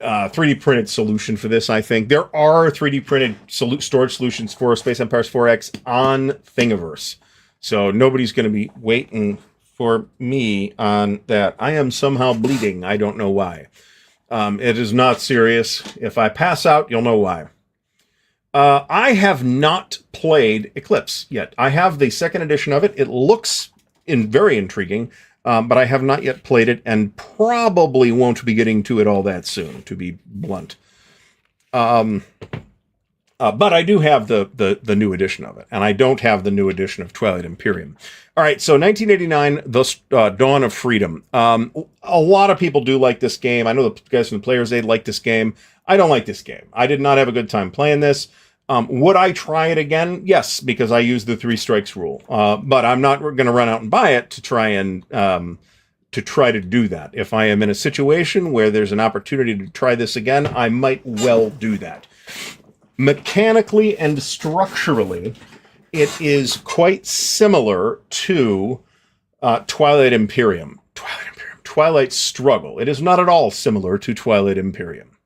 3D printed solution for this, I think. There are 3D printed storage solutions for Space Empires 4X on Thingiverse. So nobody's going to be waiting for me on that. I am somehow bleeding. I don't know why. It is not serious. If I pass out, you'll know why. I have not played Eclipse yet. I have the second edition of it. It looks very intriguing. but I have not yet played it and probably won't be getting to it all that soon, to be blunt. But I do have the new edition of it, and I don't have the new edition of Twilight Imperium. All right, so 1989, The Dawn of Freedom. A lot of people do like this game. I know the guys from the Players Aid like this game. I don't like this game. I did not have a good time playing this. Would I try it again? Yes, because I use the 3 strikes rule. But I'm not going to run out and buy it to try to do that. If I am in a situation where there's an opportunity to try this again, I might well do that. Mechanically and structurally, it is quite similar to Twilight Imperium. Twilight Struggle. It is not at all similar to Twilight Imperium.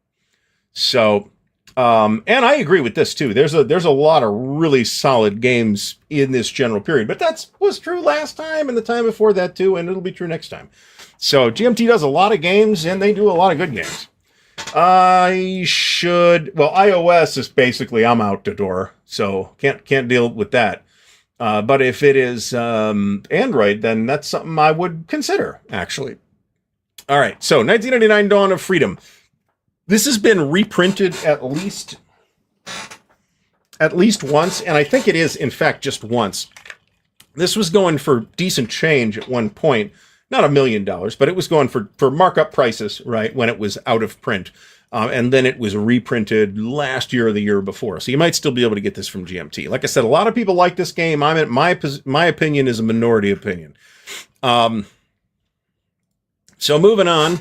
So, and I agree with this too. There's a lot of really solid games in this general period, but that was true last time and the time before that too, and it'll be true next time. So GMT does a lot of games, and they do a lot of good games. iOS is basically I'm out the door, so can't deal with that. But if it is Android, then that's something I would consider, actually. All right, so 1999 Dawn of Freedom. This has been reprinted at least once, and I think it is, in fact, just once. This was going for decent change at one point. Not $1 million, but it was going for markup prices, right, when it was out of print. And then it was reprinted last year or the year before. So you might still be able to get this from GMT. Like I said, a lot of people like this game. My opinion is a minority opinion. So moving on.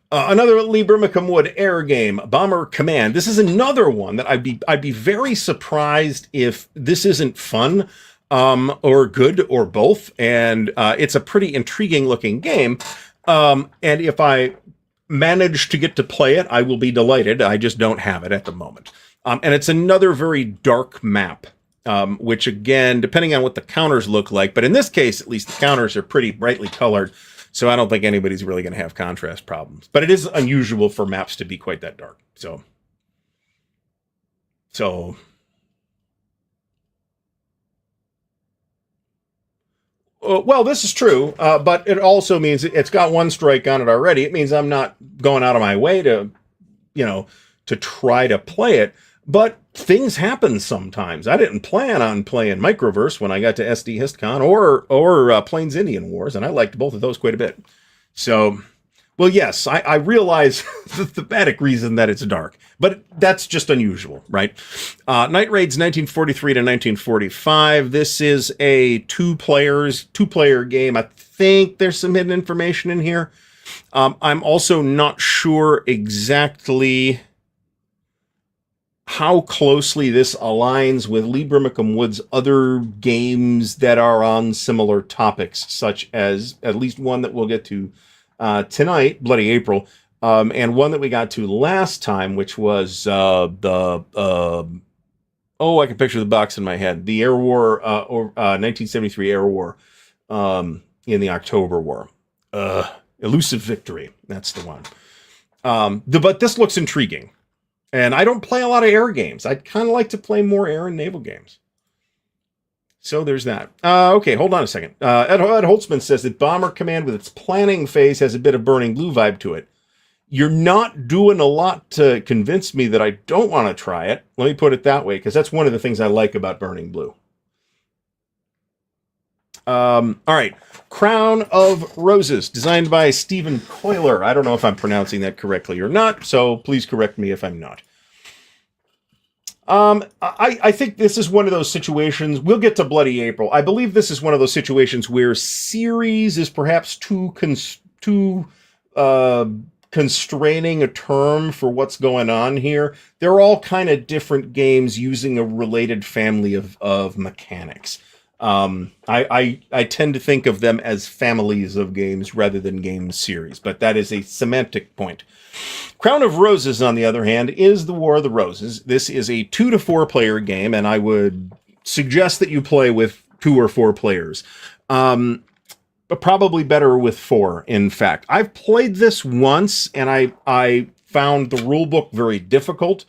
Another Lee Birmingham Wood Air game, Bomber Command. This is another one that I'd be very surprised if this isn't fun, or good, or both. And it's a pretty intriguing looking game. And if I manage to get to play it, I will be delighted. I just don't have it at the moment. And it's another very dark map, which again, depending on what the counters look like, but in this case, at least the counters are pretty brightly colored. So I don't think anybody's really going to have contrast problems. But it is unusual for maps to be quite that dark. So well, this is true, but it also means it's got 1 strike on it already. It means I'm not going out of my way to try to play it. But things happen sometimes. I didn't plan on playing Microverse when I got to SD HistCon or Plains Indian Wars, and I liked both of those quite a bit. So, well, yes, I realize the thematic reason that it's dark, but that's just unusual, right? Night Raids 1943 to 1945. This is a two-player game. I think there's some hidden information in here. I'm also not sure exactly how closely this aligns with Lee Birmingham Wood's other games that are on similar topics, such as at least one that we'll get to tonight, Bloody April, and one that we got to last time, which was I can picture the box in my head, the Air War, 1973 Air War, in the October War. Elusive Victory, that's the one. But this looks intriguing. And I don't play a lot of air games. I'd kind of like to play more air and naval games. So there's that. Okay, hold on a second. Ed Holtzman says that Bomber Command with its planning phase has a bit of Burning Blue vibe to it. You're not doing a lot to convince me that I don't want to try it. Let me put it that way, because that's one of the things I like about Burning Blue. All right. Crown of Roses, designed by Stephen Coiler. I don't know if I'm pronouncing that correctly or not, so please correct me if I'm not. I think this is one of those situations. We'll get to Bloody April. I believe this is one of those situations where series is perhaps too constraining a term for what's going on here. They're all kind of different games using a related family of mechanics. I tend to think of them as families of games rather than game series, but that is a semantic point. Crown of Roses, on the other hand, is the War of the Roses. This is a 2 to 4 player game, and I would suggest that you play with 2 or 4 players. But probably better with 4, in fact. I've played this once, and I found the rulebook very difficult.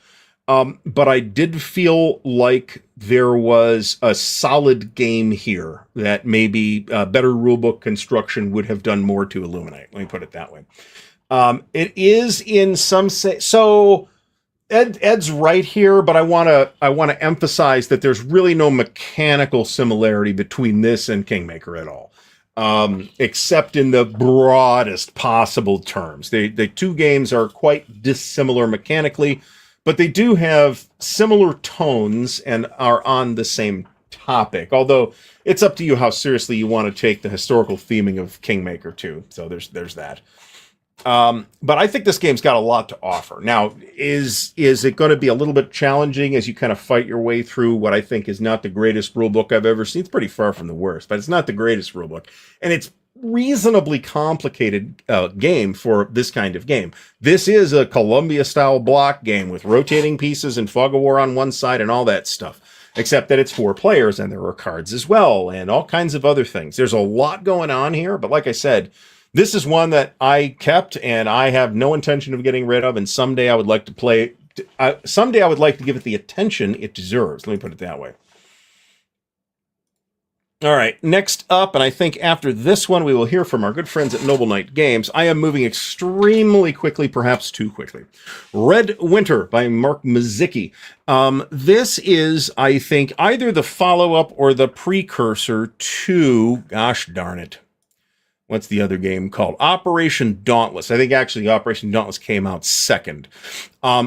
But I did feel like there was a solid game here that maybe better rulebook construction would have done more to illuminate. Let me put it that way. It is in some say so. Ed's right here, but I want to emphasize that there's really no mechanical similarity between this and Kingmaker at all, except in the broadest possible terms. The two games are quite dissimilar mechanically, but they do have similar tones and are on the same topic. Although it's up to you how seriously you want to take the historical theming of Kingmaker too. So there's that. But I think this game's got a lot to offer. Now, is it going to be a little bit challenging as you kind of fight your way through what I think is not the greatest rulebook I've ever seen? It's pretty far from the worst, but it's not the greatest rulebook. And it's reasonably complicated game for this kind of game. This is a Columbia-style block game with rotating pieces and Fog of War on one side and all that stuff. Except that it's 4 players and there are cards as well and all kinds of other things. There's a lot going on here, but like I said, this is one that I kept and I have no intention of getting rid of, and someday I would like to play. Someday I would like to give it the attention it deserves. Let me put it that way. All right, next up, and I think after this one we will hear from our good friends at Noble Knight Games. I am moving extremely quickly, perhaps too quickly. Red Winter by Mark Mazicki. This is, I think, either the follow-up or the precursor to, gosh darn it, what's the other game called? Operation Dauntless. I think actually Operation Dauntless came out second.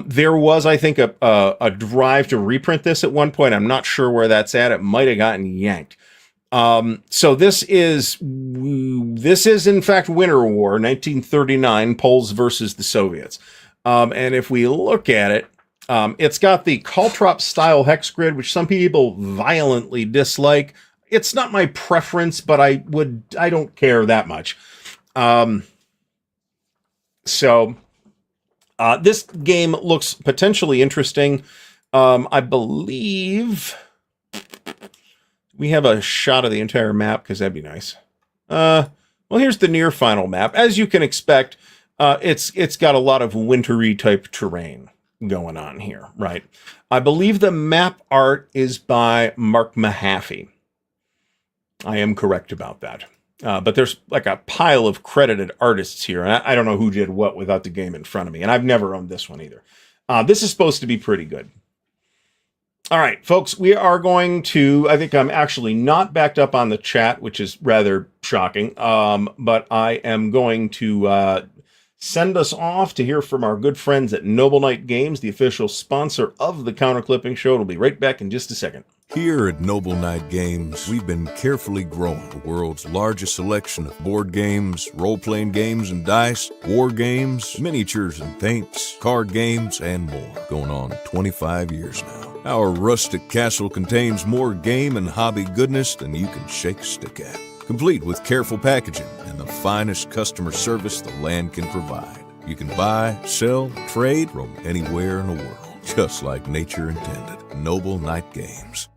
There was, I think, a drive to reprint this at one point. I'm not sure where that's at. It might have gotten yanked. So this is in fact Winter War, 1939, Poles versus the Soviets. And if we look at it, it's got the Caltrop style hex grid, which some people violently dislike. It's not my preference, but I don't care that much. This game looks potentially interesting. I believe we have a shot of the entire map because that'd be nice. Well, here's the near final map. As you can expect, it's got a lot of wintry type terrain going on here, right? I believe the map art is by Mark Mahaffey. I am correct about that. But there's like a pile of credited artists here. And I don't know who did what without the game in front of me. And I've never owned this one either. This is supposed to be pretty good. All right, folks, we are going to, I think I'm actually not backed up on the chat, which is rather shocking. But I am going to send us off to hear from our good friends at Noble Knight Games, the official sponsor of the Counter Clipping Show. We'll be right back in just a second. Here at Noble Knight Games, we've been carefully growing the world's largest selection of board games, role-playing games and dice, war games, miniatures and paints, card games, and more, going on 25 years now. Our rustic castle contains more game and hobby goodness than you can shake a stick at, complete with careful packaging and the finest customer service the land can provide. You can buy, sell, trade from anywhere in the world, just like nature intended. Noble Knight Games.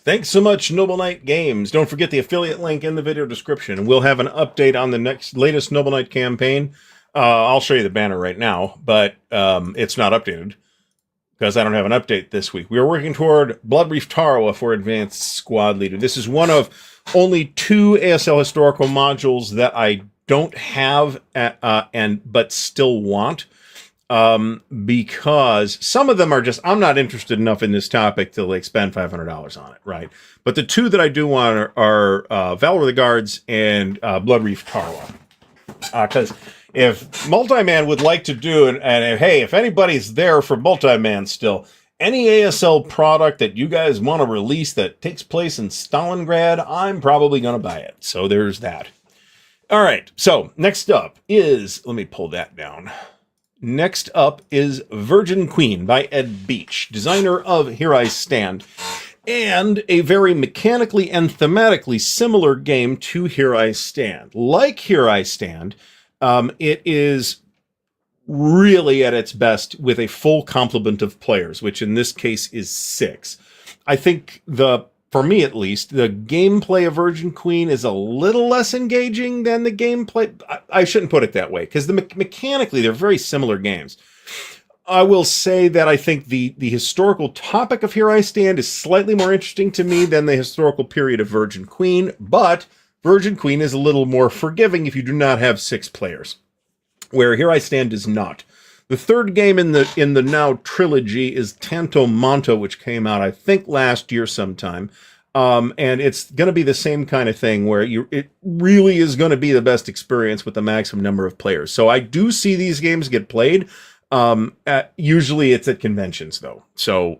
Thanks so much, Noble Knight Games. Don't forget the affiliate link in the video description. We'll have an update on the latest Noble Knight campaign. I'll show you the banner right now, but it's not updated because I don't have an update this week. We are working toward Bloodreef Tarawa for Advanced Squad Leader. This is one of only 2 ASL historical modules that I don't have but still want. Because some of them are just, I'm not interested enough in this topic to like spend $500 on it, right? But the 2 that I do want are Valor of the Guards and Bloodreef Tarawa. Because if Multiman would like to do, and hey, if anybody's there for Multiman still, any ASL product that you guys want to release that takes place in Stalingrad, I'm probably going to buy it. So there's that. All right, so next up is, let me pull that down. Next up is Virgin Queen by Ed Beach, designer of Here I Stand, and a very mechanically and thematically similar game to Here I Stand. Like Here I Stand, it is really at its best with a full complement of players, which in this case is 6. I think for me at least, the gameplay of Virgin Queen is a little less engaging than the gameplay. I shouldn't put it that way, because mechanically they're very similar games. I will say that I think the historical topic of Here I Stand is slightly more interesting to me than the historical period of Virgin Queen, but Virgin Queen is a little more forgiving if you do not have 6 players, where Here I Stand does not. The third game in the now trilogy is Tanto Monto, which came out, I think, last year sometime. And it's going to be the same kind of thing where it really is going to be the best experience with the maximum number of players. So I do see these games get played. Usually it's at conventions though. So,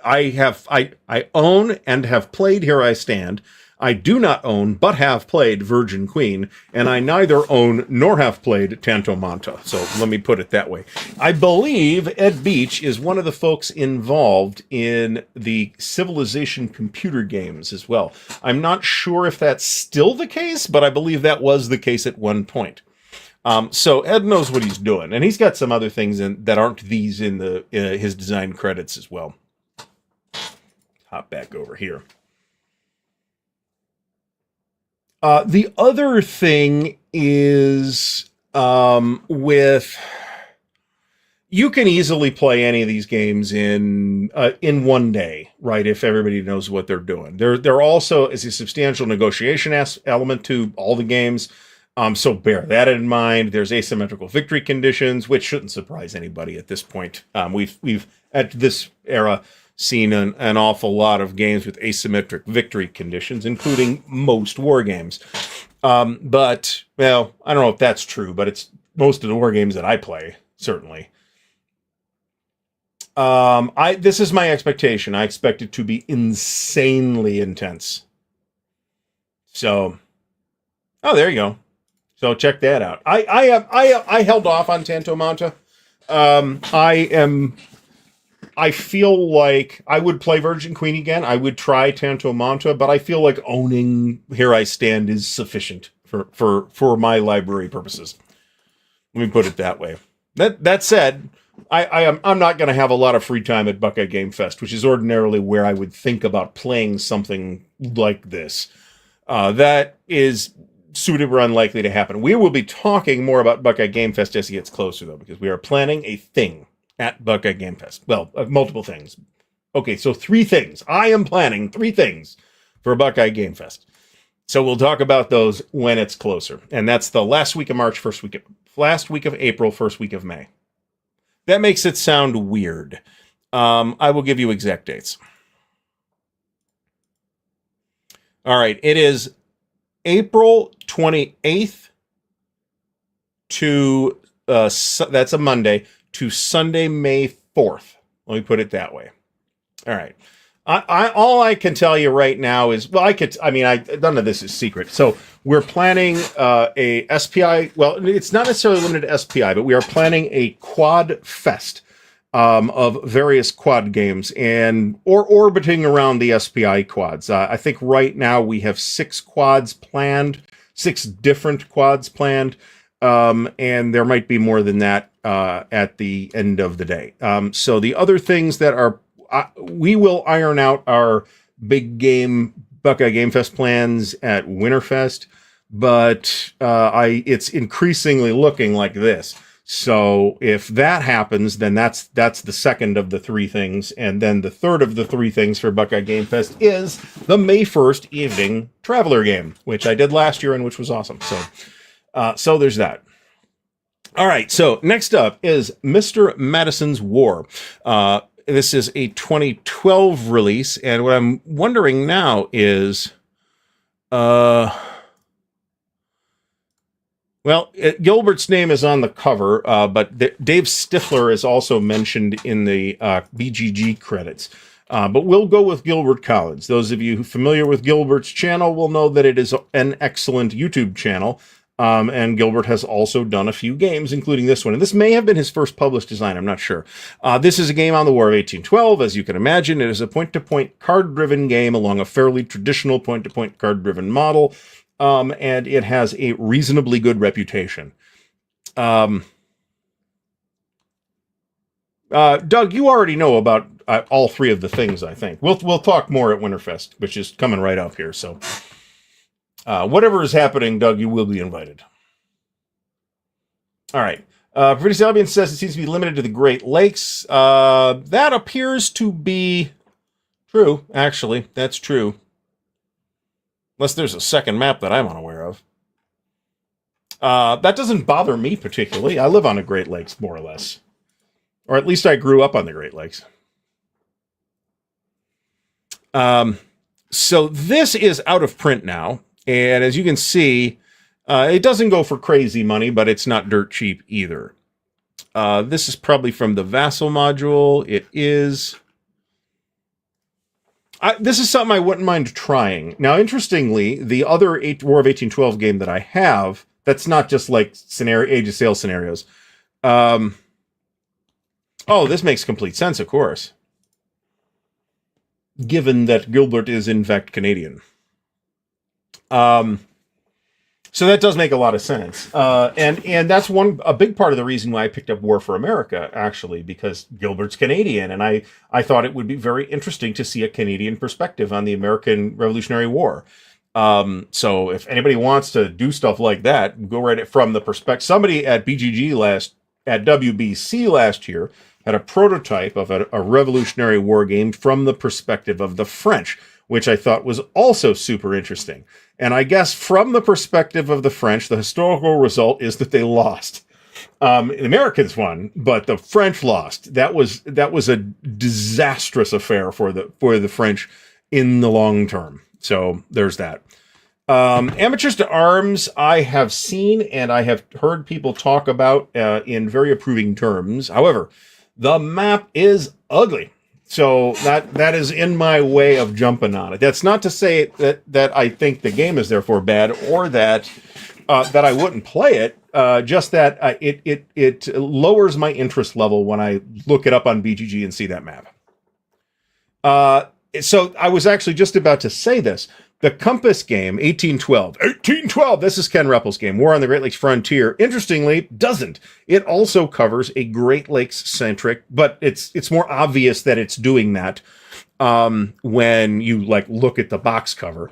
I own and have played Here I Stand. I do not own, but have played Virgin Queen, and I neither own nor have played Tanto Monta. So let me put it that way. I believe Ed Beach is one of the folks involved in the Civilization computer games as well. I'm not sure if that's still the case, but I believe that was the case at one point. So Ed knows what he's doing, and he's got some other things that aren't these in his design credits as well. Hop back over here. The other thing is you can easily play any of these games in one day, right? If everybody knows what they're doing. There also is a substantial negotiation element to all the games. So bear that in mind. There's asymmetrical victory conditions, which shouldn't surprise anybody at this point. We've at this era seen an awful lot of games with asymmetric victory conditions, including most war games. But, well, I don't know if that's true, but it's most of the war games that I play, certainly. This is my expectation. I expect it to be insanely intense. So, oh, there you go. So check that out. I held off on Tanto Monta. I feel like I would play Virgin Queen again. I would try Tanto Monta, but I feel like owning Here I Stand is sufficient for my library purposes. Let me put it that way. That said, I'm not going to have a lot of free time at Buckeye Game Fest, which is ordinarily where I would think about playing something like this. That is super unlikely to happen. We will be talking more about Buckeye Game Fest as it gets closer, though, because we are planning a thing at Buckeye Game Fest. Well, multiple things. Okay, so 3 things. I am planning 3 things for Buckeye Game Fest. So we'll talk about those when it's closer. And that's the last week of March, last week of April, first week of May. That makes it sound weird. I will give you exact dates. All right, it is April 28th to, that's a Monday, to Sunday, May 4th. Let me put it that way. All right. All I can tell you right now is, well, none of this is secret. So we're planning a SPI. Well, it's not necessarily limited to SPI, but we are planning a quad fest of various quad games or orbiting around the SPI quads. I think right now we have 6 quads planned, 6 different quads planned. And there might be more than that at the end of the day. So the other things that we will iron out our big game Buckeye Game Fest plans at Winterfest, but it's increasingly looking like this. So if that happens, then that's the second of the 3 things, and then the third of the 3 things for Buckeye Game Fest is the May 1st evening Traveler game, which I did last year and which was awesome. So there's that. All right, so next up is Mr. Madison's War. This is a 2012 release, and what I'm wondering now is, Gilbert's name is on the cover, but Dave Stifler is also mentioned in the BGG credits. But we'll go with Gilbert Collins. Those of you who are familiar with Gilbert's channel will know that it is an excellent YouTube channel. And Gilbert has also done a few games, including this one. And this may have been his first published design, I'm not sure. This is a game on the War of 1812. As you can imagine, it is a point-to-point card-driven game along a fairly traditional point-to-point card-driven model. And it has a reasonably good reputation. Doug, you already know about all 3 of the things, I think. We'll talk more at Winterfest, which is coming right up here, so... whatever is happening, Doug, you will be invited. All right. British Albion says it seems to be limited to the Great Lakes. That appears to be true, actually. That's true. Unless there's a second map that I'm unaware of. That doesn't bother me particularly. I live on the Great Lakes, more or less. Or at least I grew up on the Great Lakes. So this is out of print now. And as you can see, it doesn't go for crazy money, but it's not dirt cheap either. This is probably from the Vassal module. It is. This is something I wouldn't mind trying. Now, interestingly, the other War of 1812 game that I have, that's not just like Age of Sail scenarios. Oh, this makes complete sense, of course. Given that Gilbert is, in fact, Canadian. So that does make a lot of sense. And that's a big part of the reason why I picked up War for America, actually, because Gilbert's Canadian, and I thought it would be very interesting to see a Canadian perspective on the American Revolutionary War. So if anybody wants to do stuff like that, go right from the perspective. Somebody at at WBC last year had a prototype of a Revolutionary War game from the perspective of the French, which I thought was also super interesting. And I guess from the perspective of the French, the historical result is that they lost. The Americans won, but the French lost. That was a disastrous affair for the French in the long term. So there's that. Amateurs to Arms, I have seen and I have heard people talk about in very approving terms. However, the map is ugly. So that is in my way of jumping on it. That's not to say that I think the game is therefore bad or that I wouldn't play it. Just that it lowers my interest level when I look it up on BGG and see that map. So I was actually just about to say this. The Compass game, 1812. This is Ken Ruppel's game, War on the Great Lakes Frontier. Interestingly, doesn't. It also covers a Great Lakes-centric, but it's more obvious that it's doing that when you look at the box cover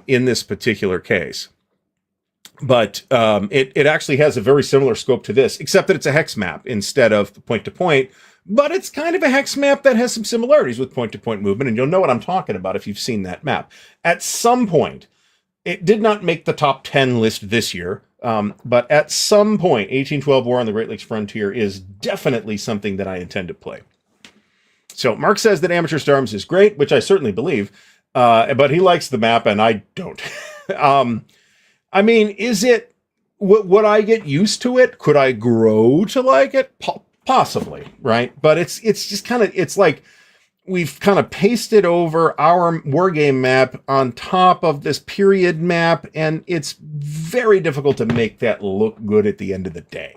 in this particular case. But it actually has a very similar scope to this, except that it's a hex map instead of point-to-point. But it's kind of a hex map that has some similarities with point-to-point movement, and you'll know what I'm talking about if you've seen that map. At some point, it did not make the top 10 list this year, but at some point, 1812 War on the Great Lakes Frontier is definitely something that I intend to play. So Mark says that Amateurs to Arms is great, which I certainly believe, but he likes the map, and I don't. I mean, would I get used to it? Could I grow to like it? Possibly, right? But it's just kind of, it's like we've kind of pasted over our wargame map on top of this period map, and it's very difficult to make that look good at the end of the day.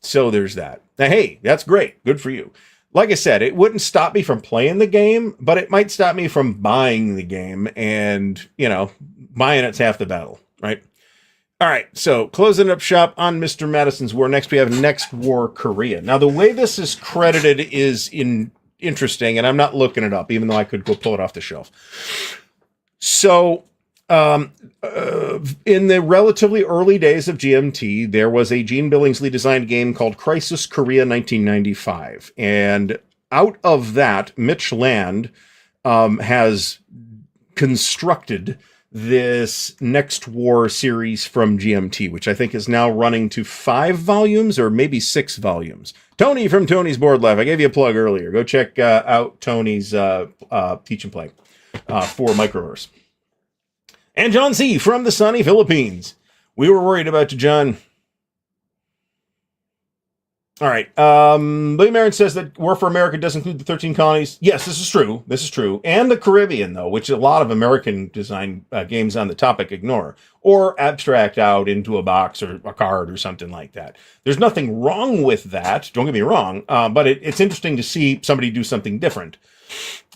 So there's that. Now, hey, that's great. Good for you. Like I said, it wouldn't stop me from playing the game, but it might stop me from buying the game, and, buying it's half the battle, right? All right, so closing up shop on Mr. Madison's War. Next, we have Next War Korea. Now, the way this is credited is interesting, and I'm not looking it up, even though I could go pull it off the shelf. So, in the relatively early days of GMT, there was a Gene Billingsley designed game called Crisis Korea 1995. And out of that, Mitch Land has constructed this Next War series from GMT, which I think is now running to 5 volumes or maybe 6 volumes. Tony from Tony's Board Life. I gave you a plug earlier. Go check out Tony's Teach and Play for Microverse. And John C. from the sunny Philippines. We were worried about you, John. All right. William Aaron says that War for America does include the 13 colonies. Yes, this is true. This is true. And the Caribbean, though, which a lot of American design games on the topic ignore, or abstract out into a box or a card or something like that. There's nothing wrong with that. Don't get me wrong. But it's interesting to see somebody do something different.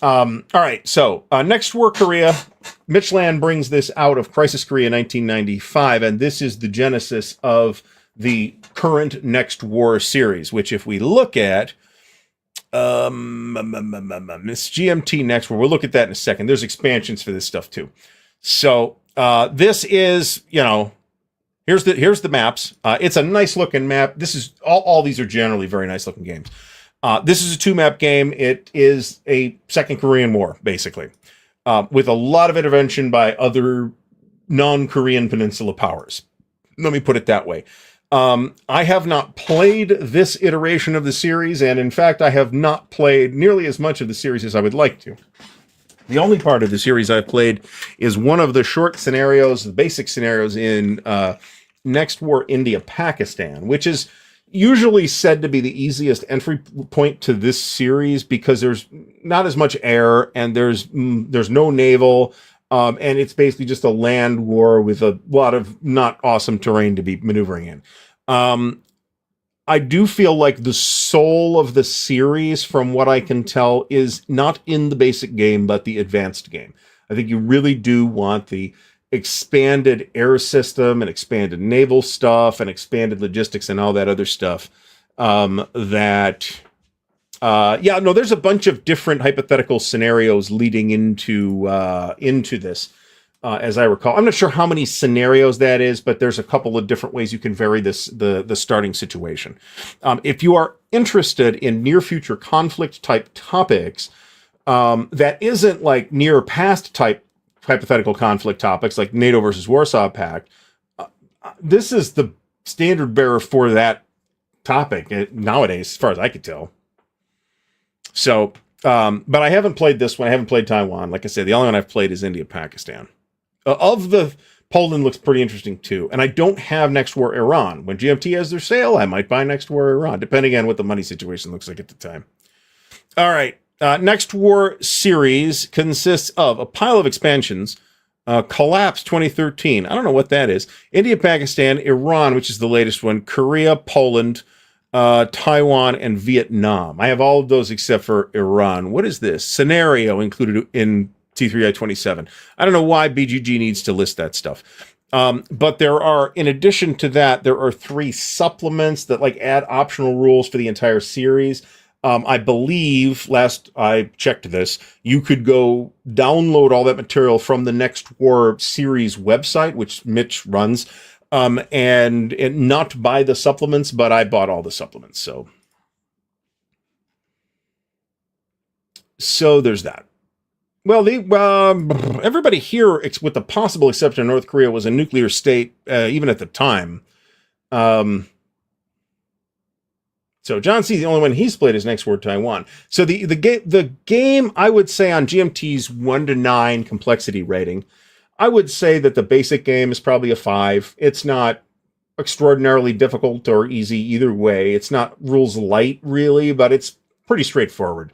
All right. So Next War Korea, Mitch Land brings this out of Crisis Korea 1995. And this is the genesis of the current Next War series, which if we look at Miss GMT Next War, we'll look at that in a second. There's expansions for this stuff too. So this is, Here's the maps. It's a nice looking map. This is all these are generally very nice looking games. This is a 2-map game. It is a Second Korean War, basically, with a lot of intervention by other non-Korean peninsula powers. Let me put it that way. I have not played this iteration of the series, and in fact, I have not played nearly as much of the series as I would like to. The only part of the series I've played is one of the short scenarios, the basic scenarios in Next War India-Pakistan, which is usually said to be the easiest entry point to this series because there's not as much air and there's no naval, and it's basically just a land war with a lot of not awesome terrain to be maneuvering in. I do feel like the soul of the series, from what I can tell, is not in the basic game, but the advanced game. I think you really do want the expanded air system and expanded naval stuff and expanded logistics and all that other stuff. There's a bunch of different hypothetical scenarios leading into this. As I recall, I'm not sure how many scenarios that is, but there's a couple of different ways you can vary the starting situation. If you are interested in near future conflict type topics, that isn't like near past type hypothetical conflict topics like NATO versus Warsaw Pact, this is the standard bearer for that topic nowadays, as far as I could tell. So, but I haven't played this one. I haven't played Taiwan. Like I said, the only one I've played is India-Pakistan. Poland looks pretty interesting too. And I don't have Next War Iran. When GMT has their sale, I might buy Next War Iran, depending on what the money situation looks like at the time. All right. Next War series consists of a pile of expansions. Collapse 2013. I don't know what that is. India, Pakistan, Iran, which is the latest one, Korea, Poland, Taiwan, and Vietnam. I have all of those except for Iran. What is this? Scenario included in T3I-27. I don't know why BGG needs to list that stuff. But there are, in addition to that, there are 3 supplements that like add optional rules for the entire series. I believe, last I checked this, you could go download all that material from the Next War series website, which Mitch runs, and not buy the supplements, but I bought all the supplements. So there's that. Well, everybody here, with the possible exception of North Korea, was a nuclear state, even at the time. So John C., the only one he's played is Next War Taiwan. So the game, I would say on GMT's 1 to 9 complexity rating, I would say that the basic game is probably a 5. It's not extraordinarily difficult or easy either way. It's not rules light, really, but it's pretty straightforward.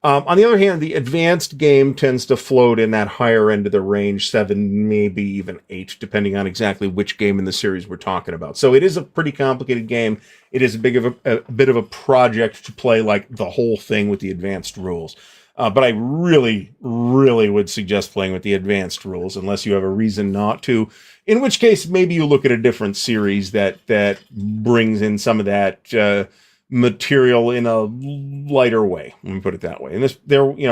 On the other hand, the advanced game tends to float in that higher end of the range, 7, maybe even 8, depending on exactly which game in the series we're talking about. So it is a pretty complicated game. It is a bit of a project to play like the whole thing with the advanced rules. But I really, really would suggest playing with the advanced rules, unless you have a reason not to. In which case, maybe you look at a different series that brings in some of that material in a lighter way. Let me put it that way. And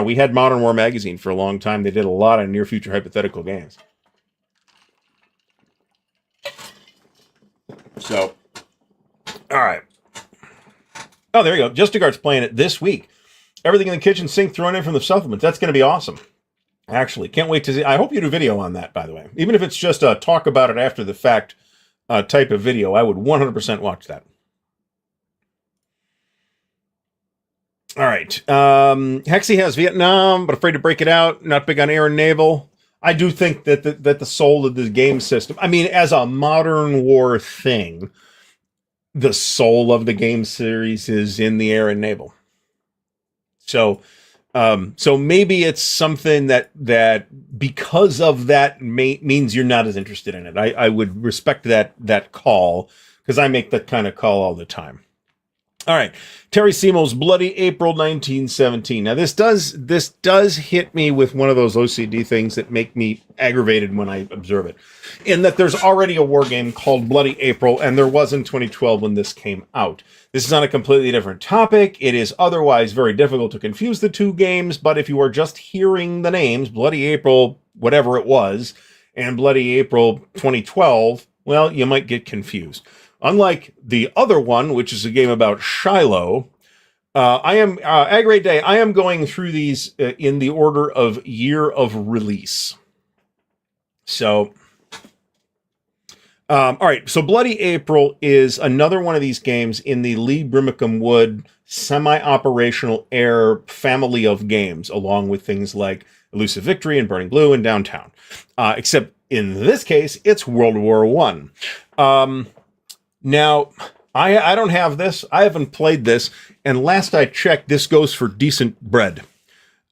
we had Modern War Magazine for a long time. They did a lot of near future hypothetical games. So, all right. Oh, there you go. Justigart's playing it this week. Everything in the kitchen sink thrown in from the supplements. That's going to be awesome. Actually, can't wait to see. I hope you do video on that, by the way. Even if it's just a talk about it after the fact type of video, I would 100% watch that. All right. Hexy has Vietnam, but afraid to break it out. Not big on air and naval. I do think that the soul of the game system, I mean, as a modern war thing, the soul of the game series is in the air and naval. So maybe it's something that because of that means you're not as interested in it. I would respect that call, because I make that kind of call all the time. All right, Terry Simo's Bloody April 1917. Now this does hit me with one of those OCD things that make me aggravated when I observe it, in that there's already a war game called Bloody April, and there was in 2012 when this came out. This is on a completely different topic. It is otherwise very difficult to confuse the two games, but if you are just hearing the names, Bloody April, whatever it was, and Bloody April 2012, well, you might get confused. Unlike the other one, which is a game about Shiloh, I am Aggregate Day. I am going through these in the order of year of release. So, all right. So, Bloody April is another one of these games in the Lee Brimacombe Wood semi-operational air family of games, along with things like Elusive Victory and Burning Blue and Downtown. Except in this case, it's World War One. Now, I don't have this. I haven't played this. And last I checked, this goes for decent bread.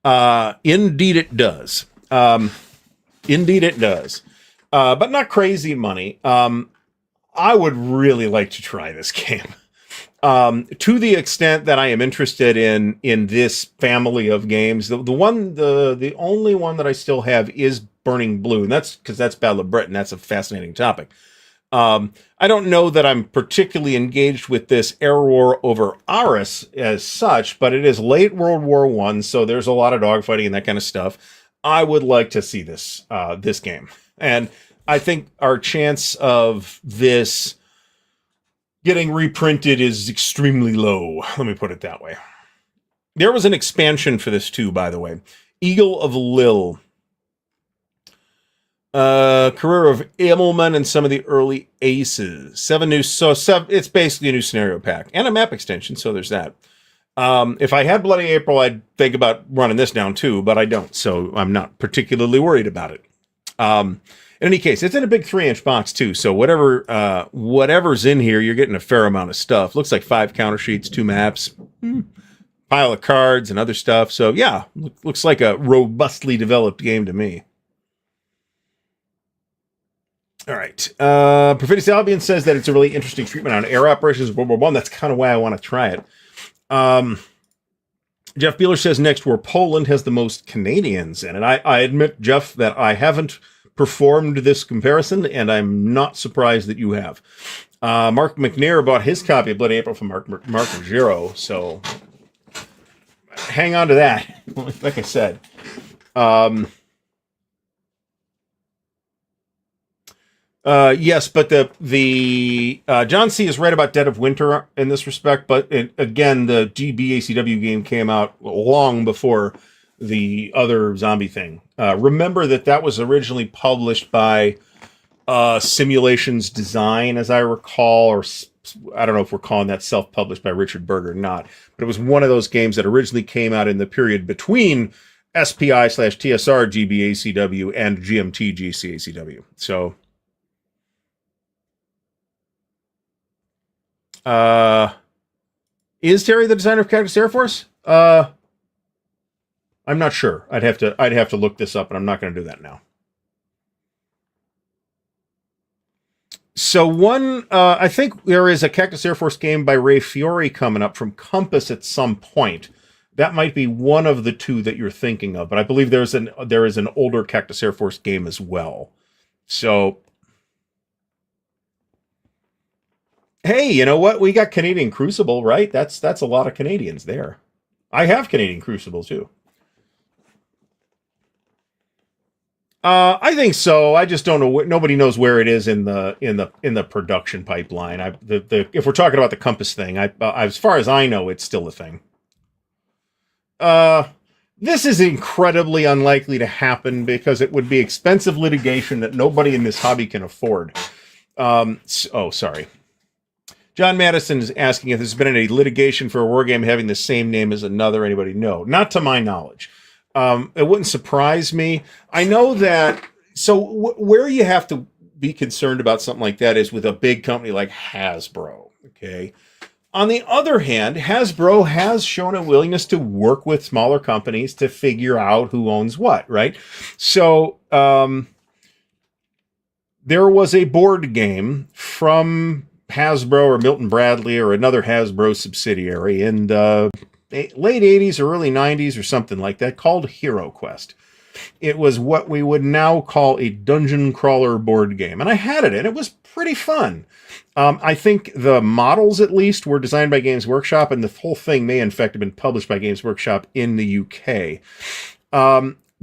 Indeed it does. Indeed it does. But not crazy money. I would really like to try this game. To the extent that I am interested in this family of games. The only one that I still have is Burning Blue. And that's because that's Battle of Britain. That's a fascinating topic. I don't know that I'm particularly engaged with this air war over Arras as such, but it is late World War I, so there's a lot of dogfighting and that kind of stuff. I would like to see this game. And I think our chance of this getting reprinted is extremely low. Let me put it that way. There was an expansion for this too, by the way. Eagle of Lille. Career of Immelman and some of the early aces. It's basically a new scenario pack and a map extension, so there's that. If I had Bloody April, I'd think about running this down too, but I don't, so I'm not particularly worried about it. In any case, it's in a big 3-inch box too, so whatever's in here, you're getting a fair amount of stuff. Looks like 5 counter sheets, 2 maps, pile of cards and other stuff. So yeah, looks like a robustly developed game to me. All right. Perfidious Albion says that it's a really interesting treatment on air operations of World War I. That's kind of why I want to try it. Jeff Beeler says next war Poland has the most Canadians in it. I admit, Jeff, that I haven't performed this comparison, and I'm not surprised that you have. Mark McNair bought his copy of Bloody April from Mark Ruggiero, so hang on to that. Like I said. Yes, but the John C. is right about Dead of Winter in this respect, but again, the GBACW game came out long before the other zombie thing. Remember that was originally published by Simulations Design, as I recall, or I don't know if we're calling that self-published by Richard Berger or not, but it was one of those games that originally came out in the period between SPI/TSR GBACW and GMT GCACW. So... is Terry the designer of Cactus Air Force? I'm not sure. I'd have to look this up, and I'm not going to do that now. So I think there is a Cactus Air Force game by Ray Fiore coming up from Compass at some point. That might be one of the two that you're thinking of, but I believe there is an older Cactus Air Force game as well. So. Hey, you know what? We got Canadian Crucible, right? That's a lot of Canadians there. I have Canadian Crucible too. I think so. I just don't know. Nobody knows where it is in the production pipeline. If we're talking about the Compass thing, as far as I know, it's still a thing. This is incredibly unlikely to happen because it would be expensive litigation that nobody in this hobby can afford. Sorry. John Madison is asking if there's been any litigation for a war game having the same name as another. Anybody? No, not to my knowledge. It wouldn't surprise me. I know that. So where you have to be concerned about something like that is with a big company like Hasbro. Okay. On the other hand, Hasbro has shown a willingness to work with smaller companies to figure out who owns what, right? So there was a board game from Hasbro or Milton Bradley or another Hasbro subsidiary in the late 80s or early 90s or something like that called Hero Quest. It was what we would now call a dungeon crawler board game. And I had it, and it was pretty fun. I think the models, at least, were designed by Games Workshop, and the whole thing may, in fact, have been published by Games Workshop in the UK.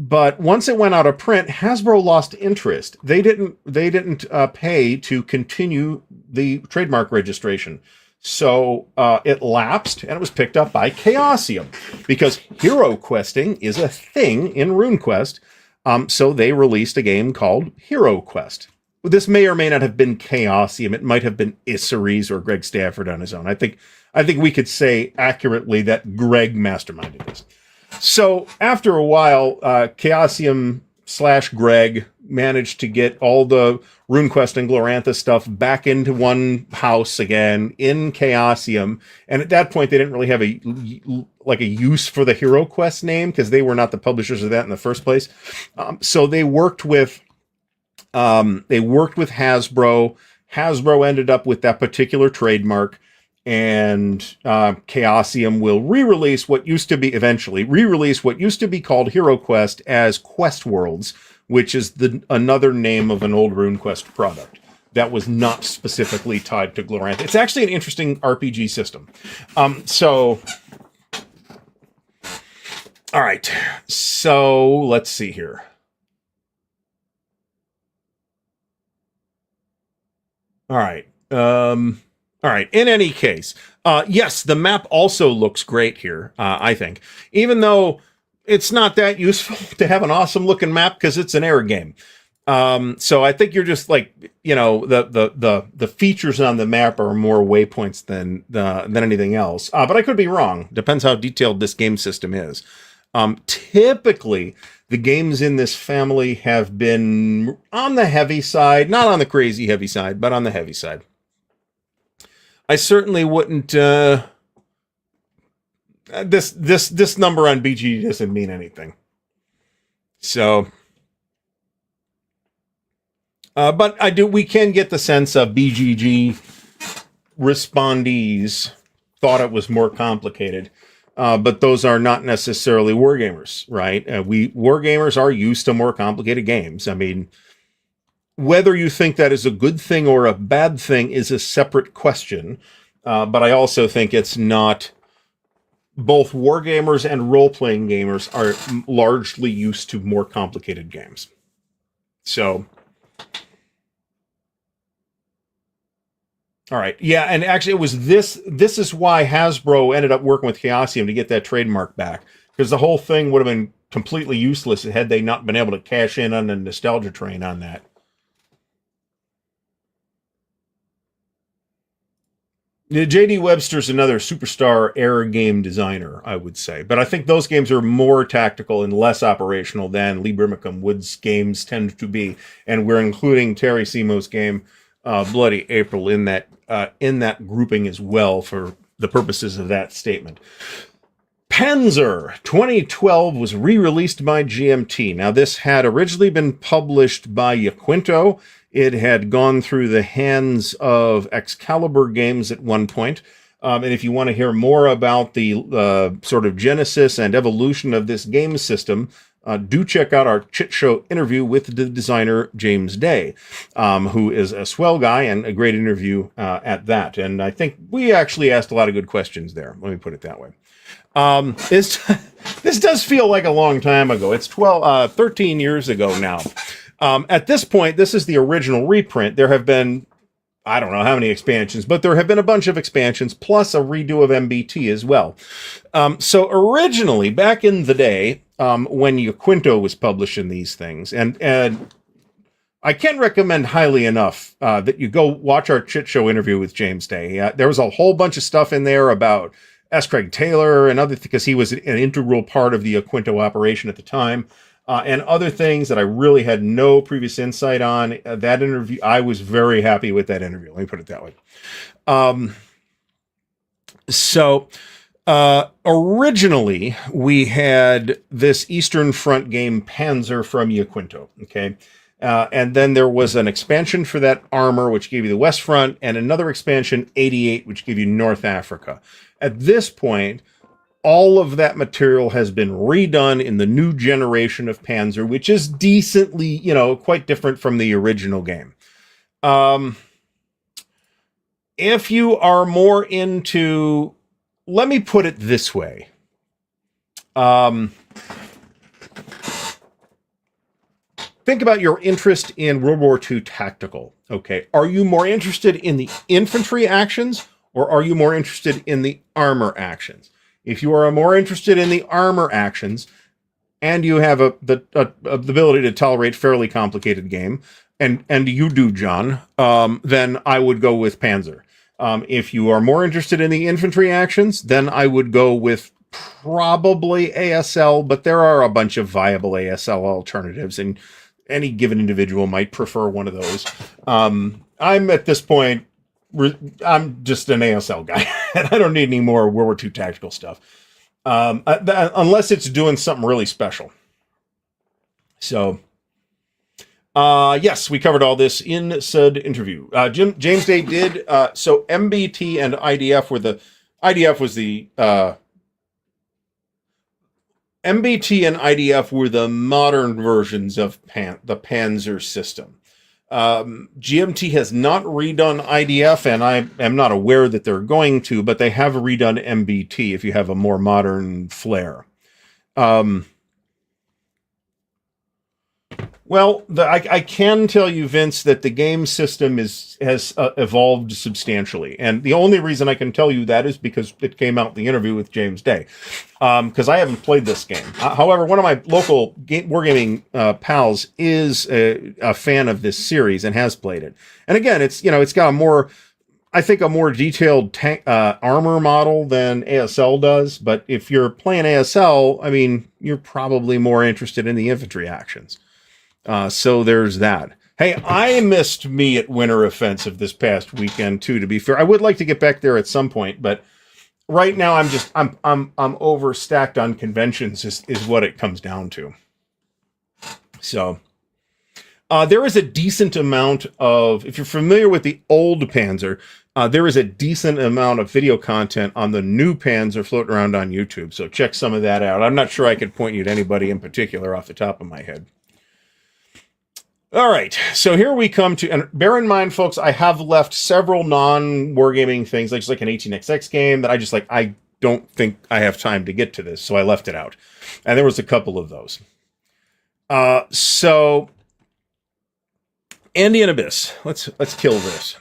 But once it went out of print, Hasbro lost interest. They didn't pay to continue the trademark registration. So it lapsed, and it was picked up by Chaosium, because hero questing is a thing in RuneQuest. So they released a game called Hero Quest. This may or may not have been Chaosium. It might have been Isseries or Greg Stafford on his own. I think we could say accurately that Greg masterminded this. So after a while, Chaosium/Greg managed to get all the RuneQuest and Glorantha stuff back into one house again in Chaosium. And at that point, they didn't really have a use for the Hero Quest name, because they were not the publishers of that in the first place. So they worked with Hasbro. Hasbro ended up with that particular trademark. And Chaosium will re-release what used to be called Hero Quest as Quest Worlds, which is another name of an old RuneQuest product that was not specifically tied to Glorantha. It's actually an interesting RPG system. All right. So let's see here. All right. All right. In any case, yes, the map also looks great here, I think, even though it's not that useful to have an awesome looking map because it's an air game. So I think you're just like, the features on the map are more waypoints than anything else. But I could be wrong. Depends how detailed this game system is. Typically, the games in this family have been on the heavy side, not on the crazy heavy side, but on the heavy side. I certainly wouldn't. This number on BG doesn't mean anything. So, but we can get the sense of BGG respondees thought it was more complicated. But those are not necessarily wargamers, right? Wargamers are used to more complicated games. I mean, whether you think that is a good thing or a bad thing is a separate question. But I also think it's not. Both wargamers and role-playing gamers are largely used to more complicated games. So, all right. Yeah, and actually it was this is why Hasbro ended up working with Chaosium to get that trademark back, because the whole thing would have been completely useless had they not been able to cash in on the nostalgia train on that. J.D. Webster's another superstar air game designer, I would say. But I think those games are more tactical and less operational than Lee Brimacombe Wood's games tend to be. And we're including Terry Simo's game, Bloody April, in that grouping as well for the purposes of that statement. Panzer 2012 was re-released by GMT. Now, this had originally been published by Yaquinto. It had gone through the hands of Excalibur Games at one point. And if you want to hear more about the sort of genesis and evolution of this game system, do check out our Chit Show interview with the designer James Day, who is a swell guy and a great interview at that. And I think we actually asked a lot of good questions there. Let me put it that way. This does feel like a long time ago. It's 13 years ago now. At this point, this is the original reprint. There have been, I don't know how many expansions, but there have been a bunch of expansions, plus a redo of MBT as well. So originally, back in the day, when Yaquinto was publishing these things, and I can't recommend highly enough that you go watch our Chit Show interview with James Day. There was a whole bunch of stuff in there about S. Craig Taylor and other, because he was an integral part of the Yaquinto operation at the time. And other things that I really had no previous insight on. That interview, I was very happy with that interview. Let me put it that way. Originally, we had this Eastern Front game, Panzer, from Yaquinto. Okay. And then there was an expansion for that armor, which gave you the West Front, and another expansion, 88, which gave you North Africa. At this point, all of that material has been redone in the new generation of Panzer, which is decently, quite different from the original game. If you are more into, let me put it this way. think about your interest in World War II tactical. Okay, are you more interested in the infantry actions or are you more interested in the armor actions? If you are more interested in the armor actions and you have the ability to tolerate fairly complicated game, and you do, John, then I would go with Panzer. If you are more interested in the infantry actions, then I would go with probably ASL, but there are a bunch of viable ASL alternatives, and any given individual might prefer one of those. I'm at this point, I'm just an ASL guy, and I don't need any more World War II tactical stuff, unless it's doing something really special. So, yes, we covered all this in said interview. James Day did, so MBT and IDF were the, MBT and IDF were the modern versions of the Panzer system. GMT has not redone IDF, and I am not aware that they're going to, but they have redone MBT if you have a more modern flair. Well, I can tell you, Vince, that the game system has evolved substantially. And the only reason I can tell you that is because it came out in the interview with James Day. Because I haven't played this game. However, one of my local wargaming pals is a fan of this series and has played it. And again, it's got a more detailed armor model than ASL does. But if you're playing ASL, I mean, you're probably more interested in the infantry actions. So there's that. Hey, I missed me at Winter Offensive this past weekend too, to be fair. I would like to get back there at some point, but right now I'm overstacked on conventions is what it comes down to. So there is a decent amount of, if you're familiar with the old Panzer, there is a decent amount of video content on the new Panzer floating around on YouTube. So check some of that out. I'm not sure I could point you to anybody in particular off the top of my head. All right, so here we come to, and bear in mind, folks, I have left several non-wargaming things, like an 18XX game that I don't think I have time to get to this, so I left it out. And there was a couple of those. So, Andean Abyss. Let's kill this.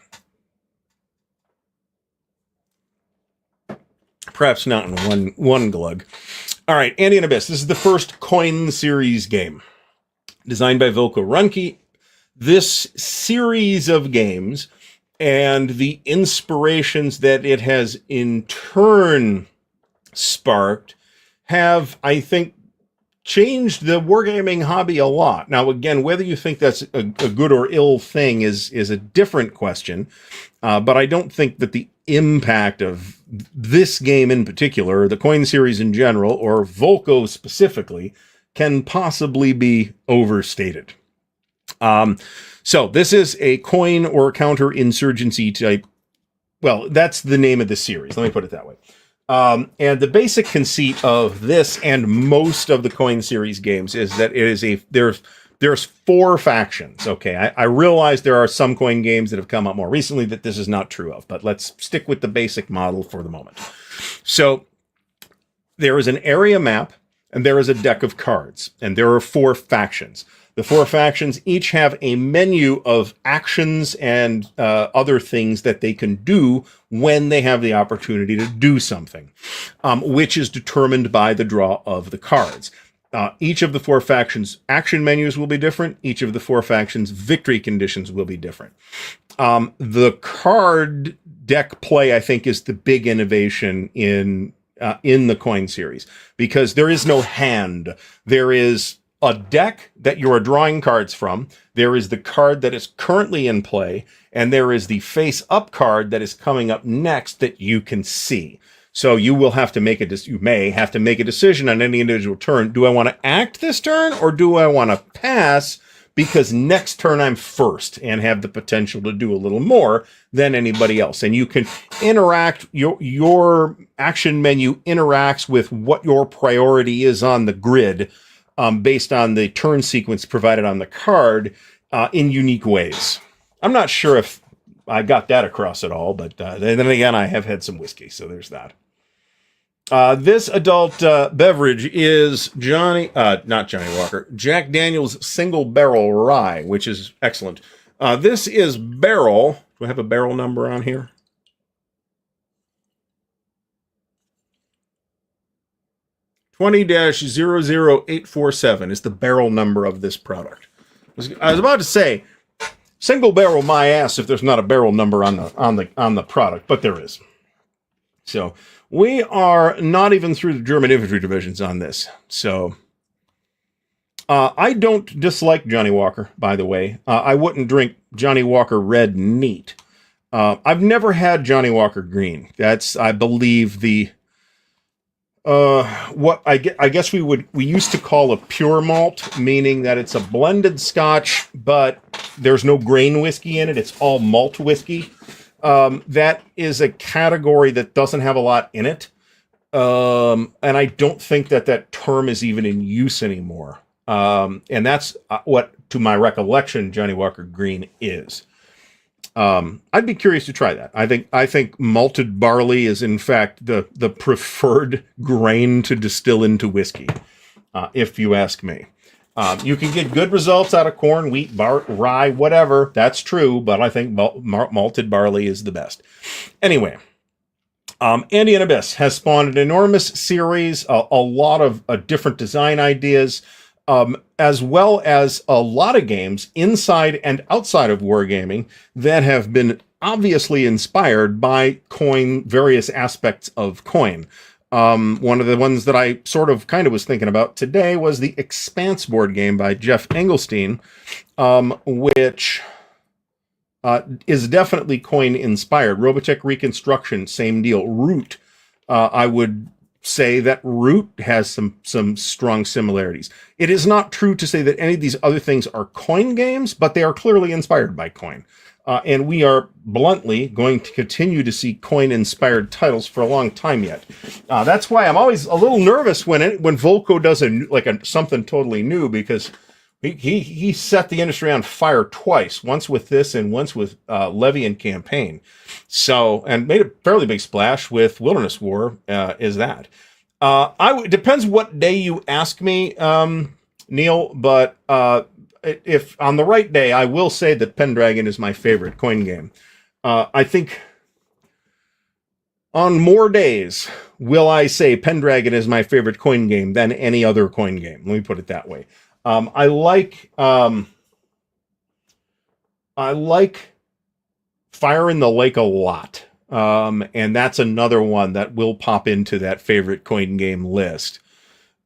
Perhaps not in one glug. All right, Andean Abyss. This is the first Coin Series game. Designed by Vilko Runke. This series of games and the inspirations that it has in turn sparked have, I think, changed the wargaming hobby a lot. Now, again, whether you think that's a good or ill thing is a different question, but I don't think that the impact of this game in particular, the Coin Series in general, or Volko specifically, can possibly be overstated. So this is a coin or counterinsurgency type. Well, that's the name of the series. Let me put it that way. And the basic conceit of this and most of the Coin Series games is that it is there's four factions. Okay, I realize there are some coin games that have come up more recently that this is not true of, but let's stick with the basic model for the moment. So there is an area map, and there is a deck of cards, and there are four factions. The four factions each have a menu of actions and other things that they can do when they have the opportunity to do something, which is determined by the draw of the cards. Each of the four factions' action menus will be different. Each of the four factions' victory conditions will be different. The card deck play, I think, is the big innovation in the Coin Series, because there is no hand. There is a deck that you are drawing cards from. There is the card that is currently in play, and there is the face-up card that is coming up next that you can see. So you will have to make you may have to make a decision on any individual turn. Do I want to act this turn, or do I want to pass? Because next turn I'm first and have the potential to do a little more than anybody else. And you can interact, your action menu interacts with what your priority is on the grid, based on the turn sequence provided on the card, in unique ways. I'm not sure if I got that across at all, but then again, I have had some whiskey, so there's that. This adult beverage is not Johnny Walker, Jack Daniel's Single Barrel Rye, which is excellent. This is barrel. Do I have a barrel number on here? (20-00847) is the barrel number of this product. I was about to say, single barrel my ass if there's not a barrel number on the product, but there is. So we are not even through the German infantry divisions on this. So I don't dislike Johnny Walker, by the way. I wouldn't drink Johnny Walker Red neat. I've never had Johnny Walker Green. That's, I believe, the what I guess we used to call a pure malt, meaning that it's a blended Scotch, but there's no grain whiskey in it. It's all malt whiskey. That is a category that doesn't have a lot in it. And I don't think that term is even in use anymore. And that's what, to my recollection, Johnny Walker Green is. I'd be curious to try that. I think malted barley is in fact the preferred grain to distill into whiskey, if you ask me. You can get good results out of corn, wheat, rye, whatever. That's true, but I think malted barley is the best. Anyway, Andean Abyss has spawned an enormous series, a lot of different design ideas, as well as a lot of games inside and outside of wargaming that have been obviously inspired by various aspects of coin. One of the ones that I kind of was thinking about today was the Expanse board game by Jeff Engelstein, which is definitely coin inspired. Robotech Reconstruction, same deal. Root, I would say that Root has some strong similarities. It is not true to say that any of these other things are coin games, but they are clearly inspired by coin. And we are bluntly going to continue to see coin-inspired titles for a long time yet. That's why I'm always a little nervous when Volko does something totally new, because he set the industry on fire twice, once with this and once with Levy and Campaign. So, and made a fairly big splash with Wilderness War. Is that? Depends what day you ask me, Neil, but if on the right day, I will say that Pendragon is my favorite coin game. I think on more days will I say Pendragon is my favorite coin game than any other coin game. Let me put it that way. I like Fire in the Lake a lot. And that's another one that will pop into that favorite coin game list.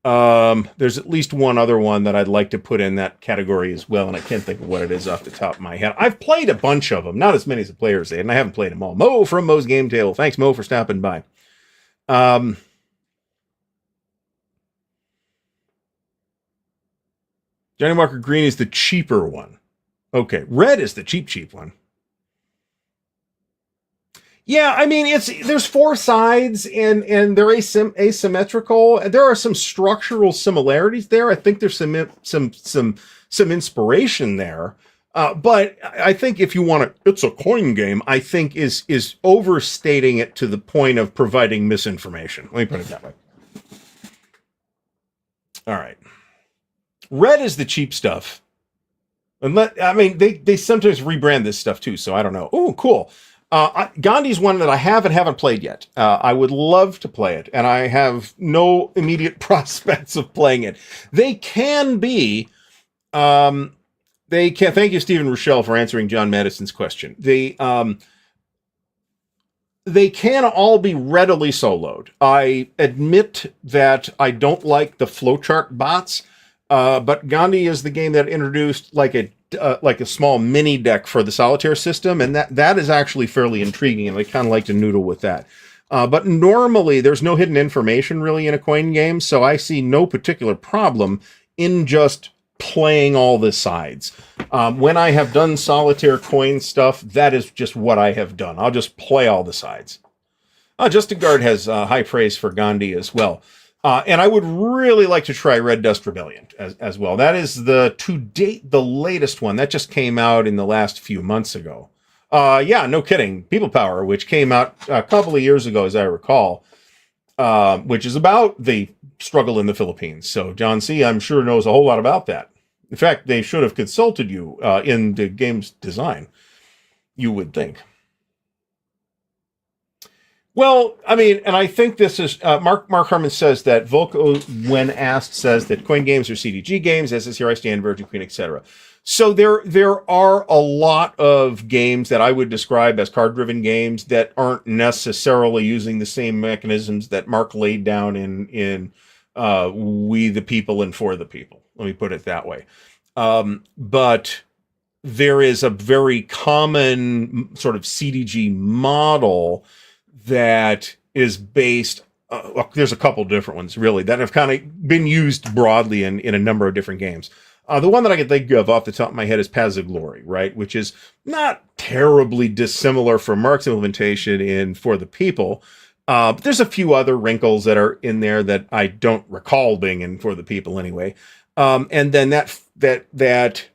There's at least one other one that I'd like to put in that category as well, and I can't think of what it is off the top of my head. I've played a bunch of them, not as many as the players say, and I haven't played them all. Mo from Mo's Game Table. Thanks, Mo, for stopping by. Johnny Walker Green is the cheaper one. Okay, red is the cheap one. Yeah, I mean, there's four sides and they're asymmetrical. There are some structural similarities there. I think there's some inspiration there. But I think if you want it's a coin game, I think is overstating it to the point of providing misinformation. Let me put it that way. All right. Red is the cheap stuff. And they sometimes rebrand this stuff too, so I don't know. Oh, cool. Gandhi's one that I haven't played yet. I would love to play it, and I have no immediate prospects of playing it. They can be, thank you, Stephen Rochelle, for answering John Madison's question. They can all be readily soloed. I admit that I don't like the flowchart bots, but Gandhi is the game that introduced like a small mini deck for the solitaire system, and that is actually fairly intriguing, and I kind of like to noodle with that. But normally there's no hidden information really in a coin game, so I see no particular problem in just playing all the sides. When I have done solitaire coin stuff, that is just what I have done. I'll just play all the sides. Justin Guard has high praise for Gandhi as well. And I would really like to try Red Dust Rebellion as well. That is to date the latest one. That just came out in the last few months ago. Yeah, no kidding. People Power, which came out a couple of years ago, as I recall. which is about the struggle in the Philippines. So John C., I'm sure, knows a whole lot about that. In fact, they should have consulted you in the game's design, you would think. Well, I mean, and I think this is Mark Harmon says that Volko, when asked, says that coin games are CDG games, as is Here I Stand, Virgin Queen, etc. So there are a lot of games that I would describe as card-driven games that aren't necessarily using the same mechanisms that Mark laid down in We the People and For the People. Let me put it that way. But there is a very common sort of CDG model that is based, there's a couple different ones really that have kind of been used broadly in a number of different games. The one that I can think of off the top of my head is Paths of Glory, right? Which is not terribly dissimilar from Mark's implementation in For the People. But there's a few other wrinkles that are in there that I don't recall being in For the People anyway. And then that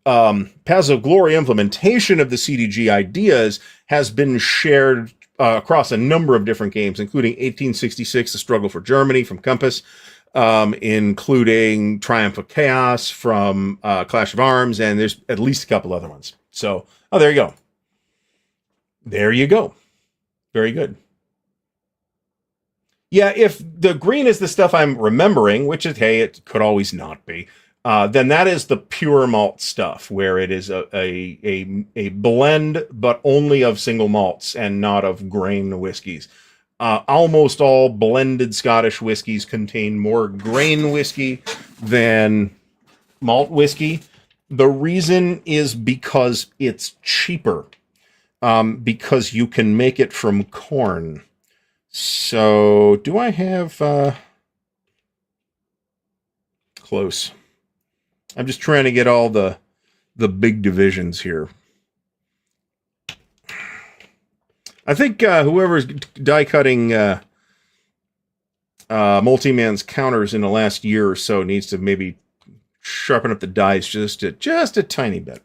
Paths of Glory implementation of the CDG ideas has been shared across a number of different games, including 1866, The Struggle for Germany from Compass, including Triumph of Chaos from Clash of Arms, and there's at least a couple other ones. So, there you go. There you go. Very good. Yeah, if the green is the stuff I'm remembering, which is, hey, it could always not be, then that is the pure malt stuff, where it is a blend, but only of single malts and not of grain whiskeys. Almost all blended Scottish whiskeys contain more grain whiskey than malt whiskey. The reason is because it's cheaper, because you can make it from corn. So, do I have... Close. I'm just trying to get all the big divisions here. I think whoever's die cutting Multi-Man's counters in the last year or so needs to maybe sharpen up the dice just a tiny bit.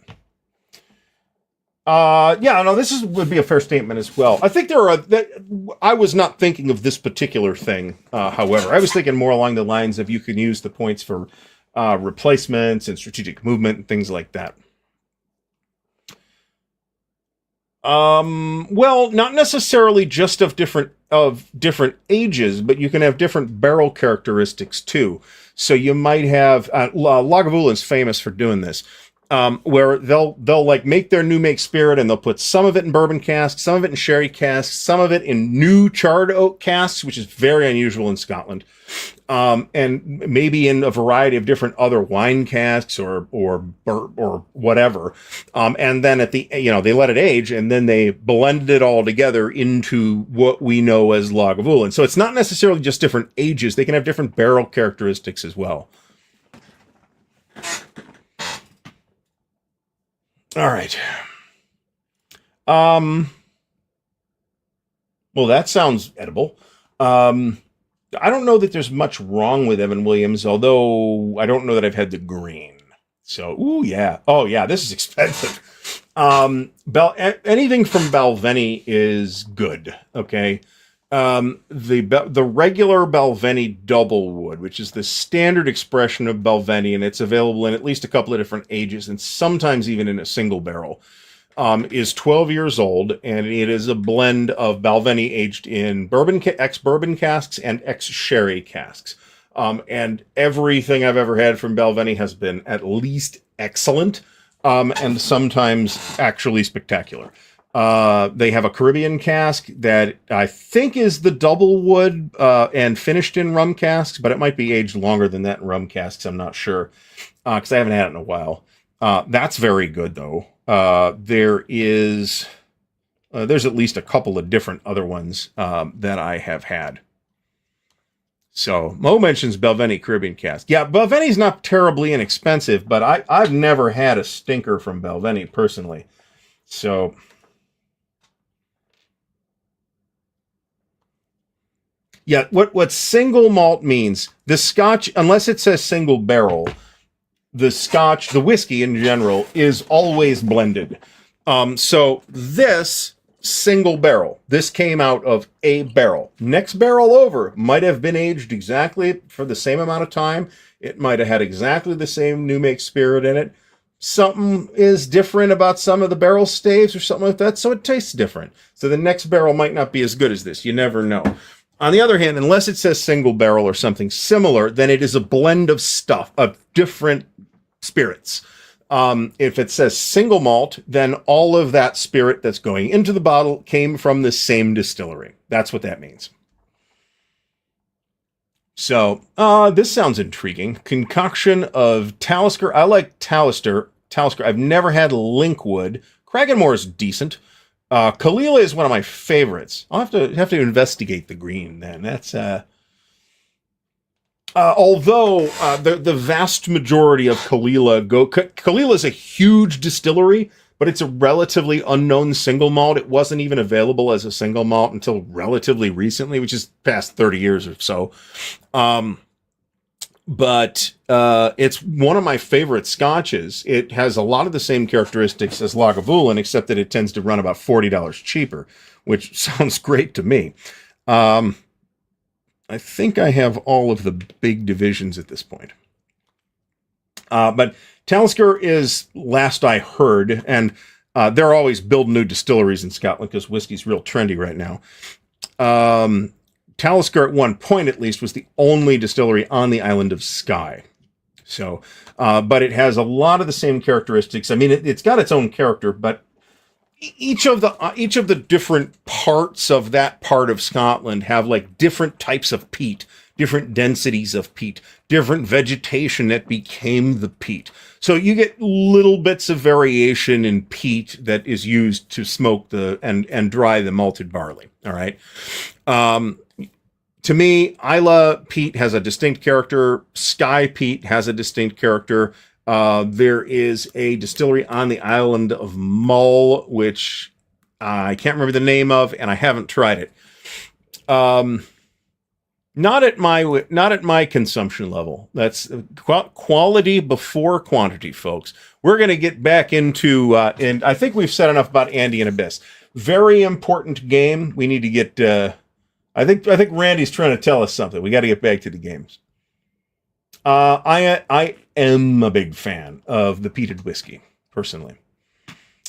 Yeah, no, this would be a fair statement as well. I think I was not thinking of this particular thing, however. I was thinking more along the lines of you can use the points for replacements and strategic movement and things like that. Well, not necessarily just of different ages, but you can have different barrel characteristics too. So you might have Lagavulin is famous for doing this. Where they'll like make their new make spirit and they'll put some of it in bourbon casks, some of it in sherry casks, some of it in new charred oak casks, which is very unusual in Scotland. And maybe in a variety of different other wine casks or whatever. And then at the, they let it age and then they blended it all together into what we know as Lagavulin. So it's not necessarily just different ages. They can have different barrel characteristics as well. All right. Well, that sounds edible. I don't know that there's much wrong with Evan Williams, although I don't know that I've had the green. So, ooh, yeah. Oh, yeah, this is expensive. Anything from Balvenie is good, okay? The regular Balvenie double wood, which is the standard expression of Balvenie, and it's available in at least a couple of different ages, and sometimes even in a single barrel, is 12 years old, and it is a blend of Balvenie aged in ex-bourbon casks and ex-sherry casks. And everything I've ever had from Balvenie has been at least excellent, and sometimes actually spectacular. They have a Caribbean cask that I think is the double wood and finished in rum casks, but it might be aged longer than that in rum casks. I'm not sure because I haven't had it in a while. That's very good, though. There's at least a couple of different other ones that I have had. So Mo mentions Balvenie Caribbean cask. Yeah, Balvenie's not terribly inexpensive, but I've never had a stinker from Balvenie personally. So... yeah, what single malt means, the Scotch, unless it says single barrel, the Scotch, the whiskey in general, is always blended. So this single barrel. This came out of a barrel. Next barrel over might have been aged exactly for the same amount of time. It might have had exactly the same new make spirit in it. Something is different about some of the barrel staves or something like that, so it tastes different. So the next barrel might not be as good as this. You never know. On the other hand, unless it says single barrel or something similar, then it is a blend of stuff, of different spirits. If it says single malt, then all of that spirit that's going into the bottle came from the same distillery. That's what that means. So, this sounds intriguing. Concoction of Talisker. I like Talisker. I've never had Linkwood. Cragganmore is decent. Kalila is one of my favorites. I'll have to investigate the green then. That's although the vast majority of Kalila is a huge distillery, but it's a relatively unknown single malt. It wasn't even available as a single malt until relatively recently, which is past 30 years or so. But it's one of my favorite scotches. It has a lot of the same characteristics as Lagavulin, except that it tends to run about $40 cheaper, which sounds great to me. I think I have all of the big divisions at this point. But Talisker is last I heard, and they're always building new distilleries in Scotland because whiskey's real trendy right now. Talisker, at one point at least, was the only distillery on the island of Skye. So, but it has a lot of the same characteristics. I mean, it's got its own character, but each of the different parts of that part of Scotland have like different types of peat, different densities of peat, different vegetation that became the peat. So you get little bits of variation in peat that is used to smoke and dry the malted barley. All right. To me, Isla peat has a distinct character. Skye peat has a distinct character. There is a distillery on the island of Mull, which I can't remember the name of, and I haven't tried it. Not at my consumption level. That's quality before quantity, folks. We're going to get back into, and I think we've said enough about Andean Abyss. Very important game. We need to get. I think Randy's trying to tell us something. We got to get back to the games. I am a big fan of the peated whiskey, personally.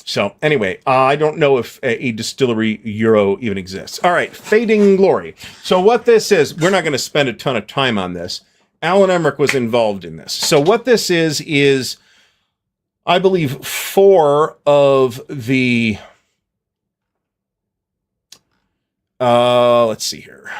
So anyway, I don't know if a distillery Euro even exists. All right, Fading Glory. So what this is, we're not going to spend a ton of time on this. Alan Emmerich was involved in this. So what this is I believe 4 of the... let's see here.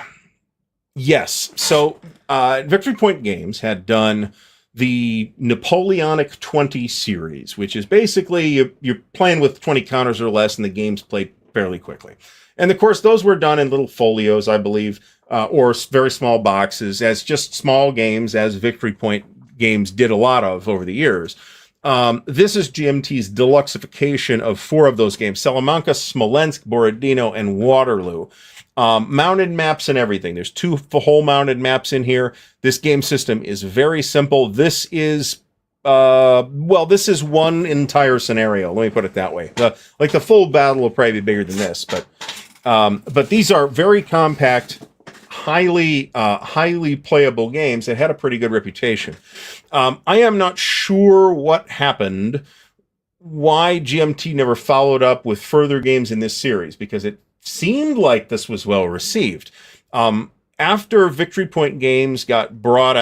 Yes. So, Victory Point Games had done the Napoleonic 20 series, which is basically you're playing with 20 counters or less and the game's played fairly quickly. And of course, those were done in little folios, I believe, or very small boxes as just small games, as Victory Point Games did a lot of over the years. This is GMT's deluxeification of 4 of those games: Salamanca, Smolensk, Borodino, and Waterloo. Mounted maps and everything. There's 2 whole mounted maps in here. This game system is very simple. This is, this is one entire scenario. Let me put it that way. The full battle will probably be bigger than this, but these are very compact, highly playable games that had a pretty good reputation. I am not sure what happened, why GMT never followed up with further games in this series, because it seemed like this was well received. After Victory Point Games got bought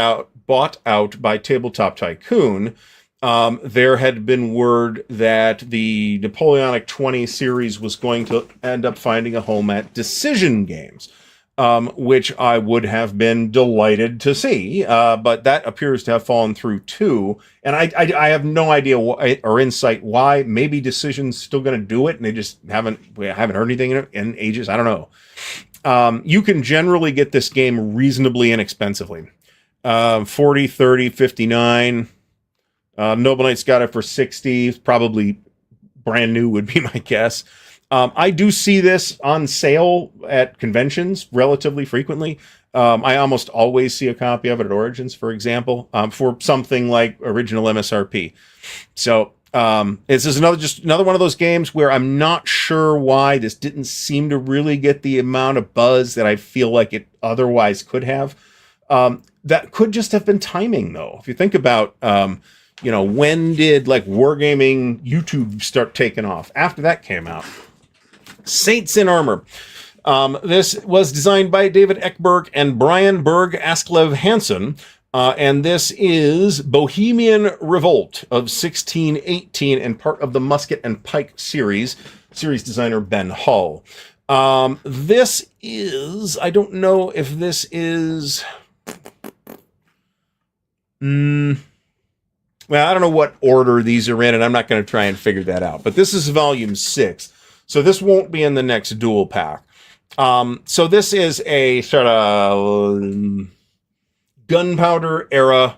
out by Tabletop Tycoon, there had been word that the Napoleonic 20 series was going to end up finding a home at Decision Games, which I would have been delighted to see, but that appears to have fallen through too. And I have no idea why, or insight why. Maybe Decision's still going to do it, and they just haven't heard anything in ages. I don't know. You can generally get this game reasonably inexpensively. 40, 30, 59. Noble Knight's got it for 60. Probably brand new would be my guess. I do see this on sale at conventions relatively frequently. I almost always see a copy of it at Origins, for example, for something like original MSRP. So This is another one of those games where I'm not sure why this didn't seem to really get the amount of buzz that I feel like it otherwise could have. That could just have been timing, though. If you think about, when did like wargaming YouTube start taking off? After that came out. Saints in Armor. This was designed by David Ekberg and Brian Berg Asklev Hansen. And this is Bohemian Revolt of 1618 and part of the Musket and Pike series designer Ben Hull. This is, I don't know if this is, well, I don't know what order these are in, and I'm not going to try and figure that out. But this is volume 6, so this won't be in the next dual pack. So this is a sort of gunpowder era,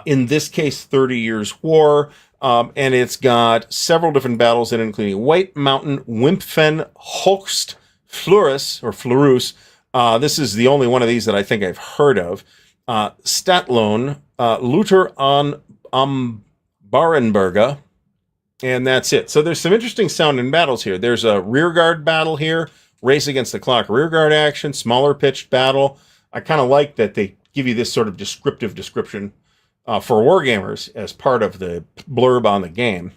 in this case 30 Years' War, and it's got several different battles in it, including White Mountain, Wimpfen, Hochst, Fleurus. This is the only one of these that I think I've heard of. Statlohn, Luther am Barenberga, and that's it. So there's some interesting sounding battles here. There's a rearguard battle here, race against the clock rearguard action, smaller pitched battle. I kind of like that they give you this sort of description for wargamers as part of the blurb on the game.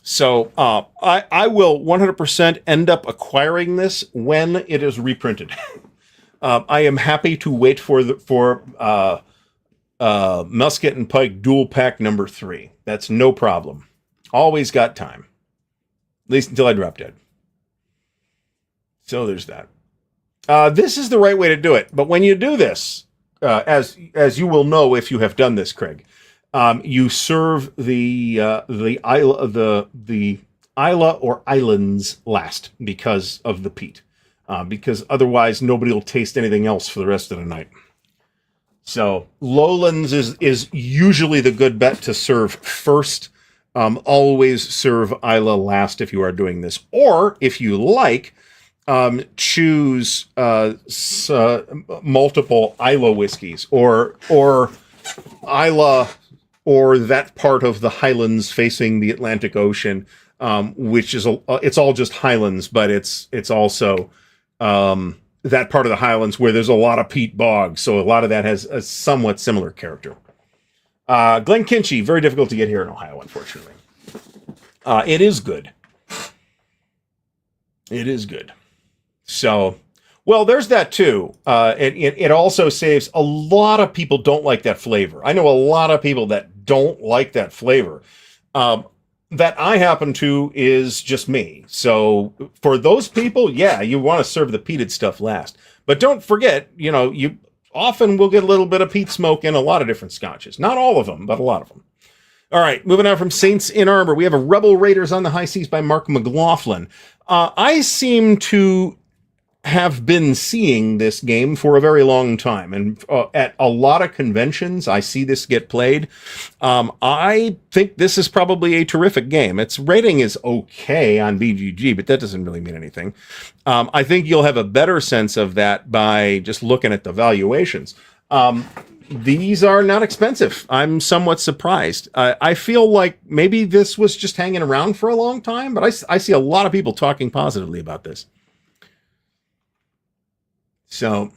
So I will 100% end up acquiring this when it is reprinted. I am happy to wait for Musket and Pike Dual Pack number 3. That's no problem. Always got time. At least until I drop dead. So there's that. This is the right way to do it. But when you do this, as you will know if you have done this, Craig, you serve the Isla or islands last because of the peat. Because otherwise nobody will taste anything else for the rest of the night. So lowlands is usually the good bet to serve first. Always serve Isla last if you are doing this. Or if you like, choose multiple Isla whiskeys or Isla or that part of the Highlands facing the Atlantic Ocean, which is it's all just Highlands, but it's also that part of the Highlands where there's a lot of peat bogs, so a lot of that has a somewhat similar character. Glenkinchie, very difficult to get here in Ohio, unfortunately. It is good. It is good. So, well, there's that too. It also saves a lot of people don't like that flavor. I know a lot of people that don't like that flavor. That I happen to is just me. So for those people, yeah, you want to serve the peated stuff last. But don't forget, you often will get a little bit of peat smoke in a lot of different scotches. Not all of them, but a lot of them. All right, moving on from Saints in Armor, we have a Rebel Raiders on the High Seas by Mark McLaughlin. I seem to have been seeing this game for a very long time, and at a lot of conventions I see this get played. I think this is probably a terrific game. Its rating is okay on BGG, but that doesn't really mean anything. I think you'll have a better sense of that by just looking at the valuations. These are not expensive. I'm somewhat surprised. I feel like maybe this was just hanging around for a long time, but I see a lot of people talking positively about this. So,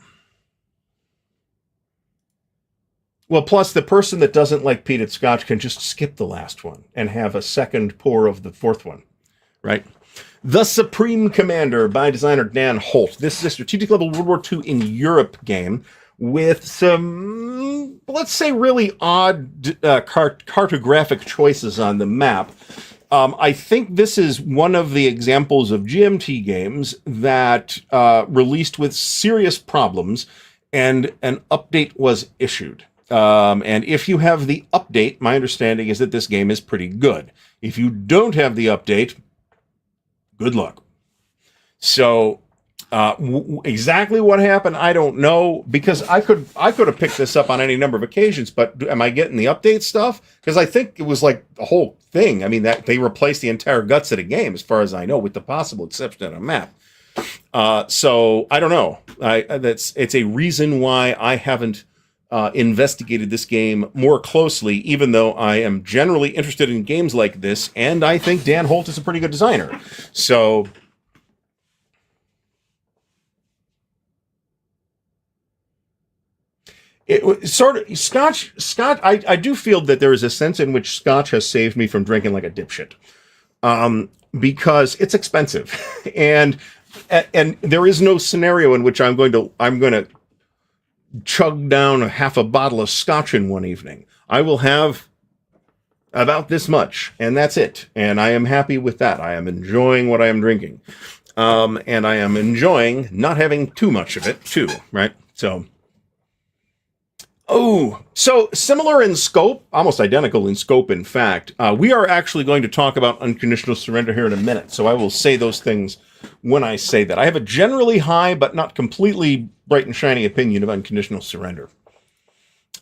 well, plus the person that doesn't like peated scotch can just skip the last one and have a second pour of the fourth one, right? The Supreme Commander by designer Dan Holt. This is a strategic level World War II in Europe game with some, let's say, really odd cartographic choices on the map. I think this is one of the examples of GMT games that released with serious problems, and an update was issued. And if you have the update, my understanding is that this game is pretty good. If you don't have the update, good luck. So exactly what happened, I don't know, because I could have picked this up on any number of occasions, but am I getting the update stuff? Because I think it was like the whole thing. I mean, that they replaced the entire guts of the game, as far as I know, with the possible exception of a map. So I don't know. It's a reason why I haven't investigated this game more closely, even though I am generally interested in games like this, and I think Dan Holt is a pretty good designer. So it sort of Scotch. I do feel that there is a sense in which Scotch has saved me from drinking like a dipshit, because it's expensive, and there is no scenario in which I'm going to chug down half a bottle of Scotch in one evening. I will have about this much, and that's it. And I am happy with that. I am enjoying what I am drinking, and I am enjoying not having too much of it too. Right, so. Oh, so similar in scope, almost identical in scope, in fact. We are actually going to talk about unconditional surrender here in a minute, so I will say those things when I say that. I have a generally high, but not completely bright and shiny opinion of unconditional surrender.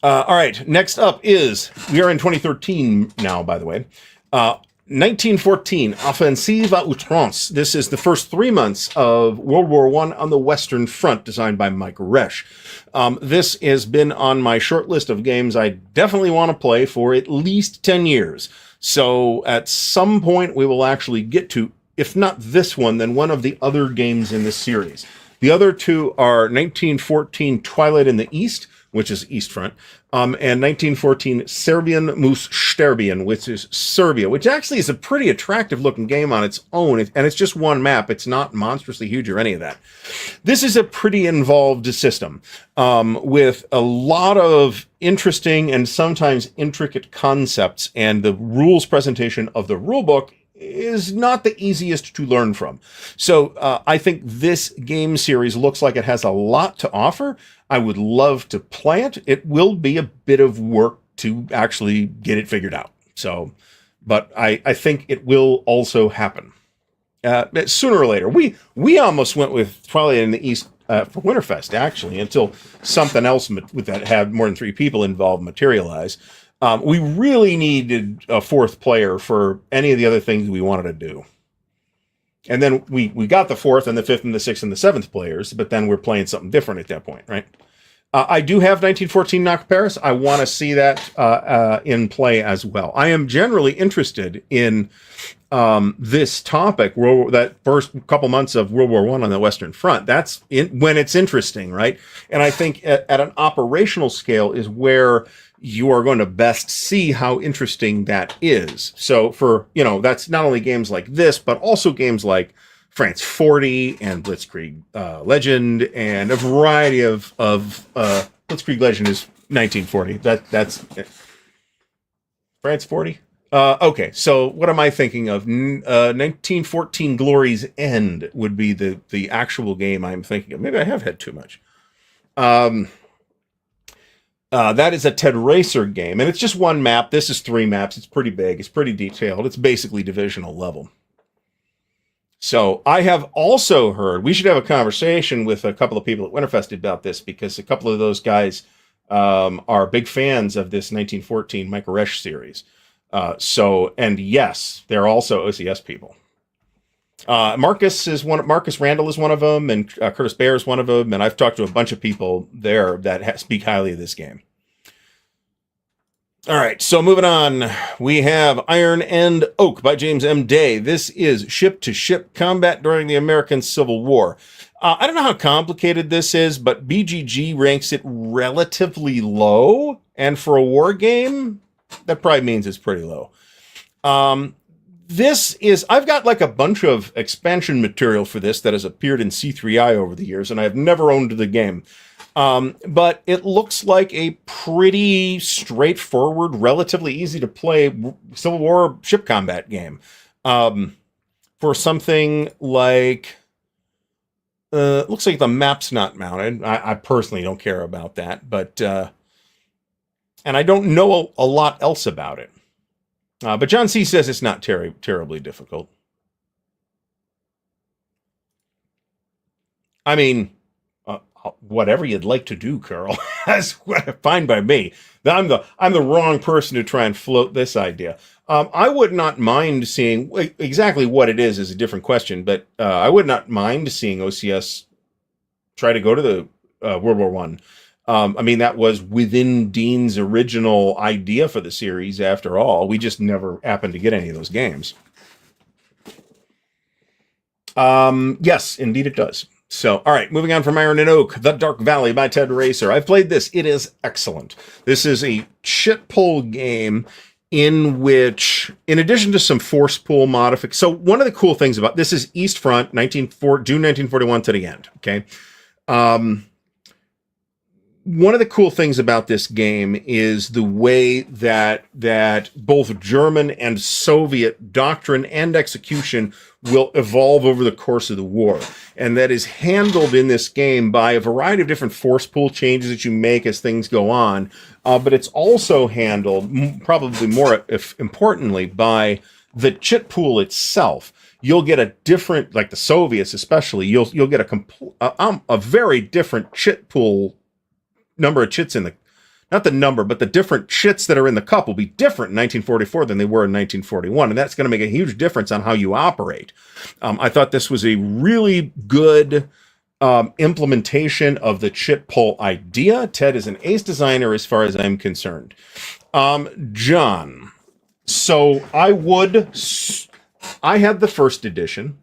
All right, next up is, we are in 2013 now, by the way. 1914, Offensive à Outrance. This is the first 3 months of World War I on the Western Front, designed by Mike Resch. This has been on my short list of games I definitely want to play for at least 10 years. So at some point we will actually get to, if not this one, then one of the other games in this series. The other two are 1914 Twilight in the East, which is East Front, and 1914 Serbian Mus Sterbian, which is Serbia, which actually is a pretty attractive looking game on its own, and it's just one map. It's not monstrously huge or any of that. This is a pretty involved system, with a lot of interesting and sometimes intricate concepts, and the rules presentation of the rulebook is not the easiest to learn from. So I think this game series looks like it has a lot to offer. I would love to play it. It will be a bit of work to actually get it figured out. So, but I think it will also happen sooner or later. We almost went with Twilight in the East for Winterfest, actually, until something else with that had more than 3 people involved materialize. We really needed a 4th player for any of the other things we wanted to do. And then we got the 4th and the 5th and the 6th and the 7th players, but then we're playing something different at that point, right? I do have 1914 Knock Paris. I want to see that in play as well. I am generally interested in this topic, that first couple months of World War I on the Western Front. That's when it's interesting, right? And I think at an operational scale is where you are going to best see how interesting that is. So for, that's not only games like this, but also games like France 40 and Blitzkrieg Legend, and a variety of Blitzkrieg Legend is 1940. That's France 40. Okay, so what am I thinking of? 1914 Glory's End would be the actual game I'm thinking of. Maybe I have had too much. That is a Ted Racer game, and it's just one map. This is 3 maps. It's pretty big. It's pretty detailed. It's basically divisional level. So I have also heard, we should have a conversation with a couple of people at Winterfest about this, because a couple of those guys are big fans of this 1914 Mike Resch series. And yes, they're also OCS people. Marcus Randall is one of them, and Curtis Baer is one of them, and I've talked to a bunch of people there that speak highly of this game. All right, so moving on, we have Iron and Oak by James M. Day. This is ship-to-ship combat during the American Civil War. I don't know how complicated this is, but BGG ranks it relatively low, and for a war game, that probably means it's pretty low. I've got like a bunch of expansion material for this that has appeared in C3I over the years, and I've never owned the game. But it looks like a pretty straightforward, relatively easy to play Civil War ship combat game. For something like, looks like the map's not mounted. I personally don't care about that, but, and I don't know a lot else about it. But John C. says it's not terribly difficult. I mean, whatever you'd like to do, Carl, that's fine by me. I'm the wrong person to try and float this idea. I would not mind seeing exactly what it is a different question, but I would not mind seeing OCS try to go to the World War I mean, that was within Dean's original idea for the series, after all. We just never happened to get any of those games. Yes, indeed it does. So, all right, moving on from Iron and Oak, The Dark Valley by Ted Racer. I've played this. It is excellent. This is a chit pull game in which, in addition to some force pull modifications, so one of the cool things about this is East Front, June 1941 to the end, okay? One of the cool things about this game is the way that both German and Soviet doctrine and execution will evolve over the course of the war. And that is handled in this game by a variety of different force pool changes that you make as things go on. But it's also handled, probably more importantly, by the chit pool itself. You'll get a different, like the Soviets especially, you'll get a very different chit pool number of chits in the, not the number, but the different chits that are in the cup will be different in 1944 than they were in 1941. And that's going to make a huge difference on how you operate. I thought this was a really good implementation of the chit pull idea. Ted is an ace designer as far as I'm concerned. John, so I had the first edition.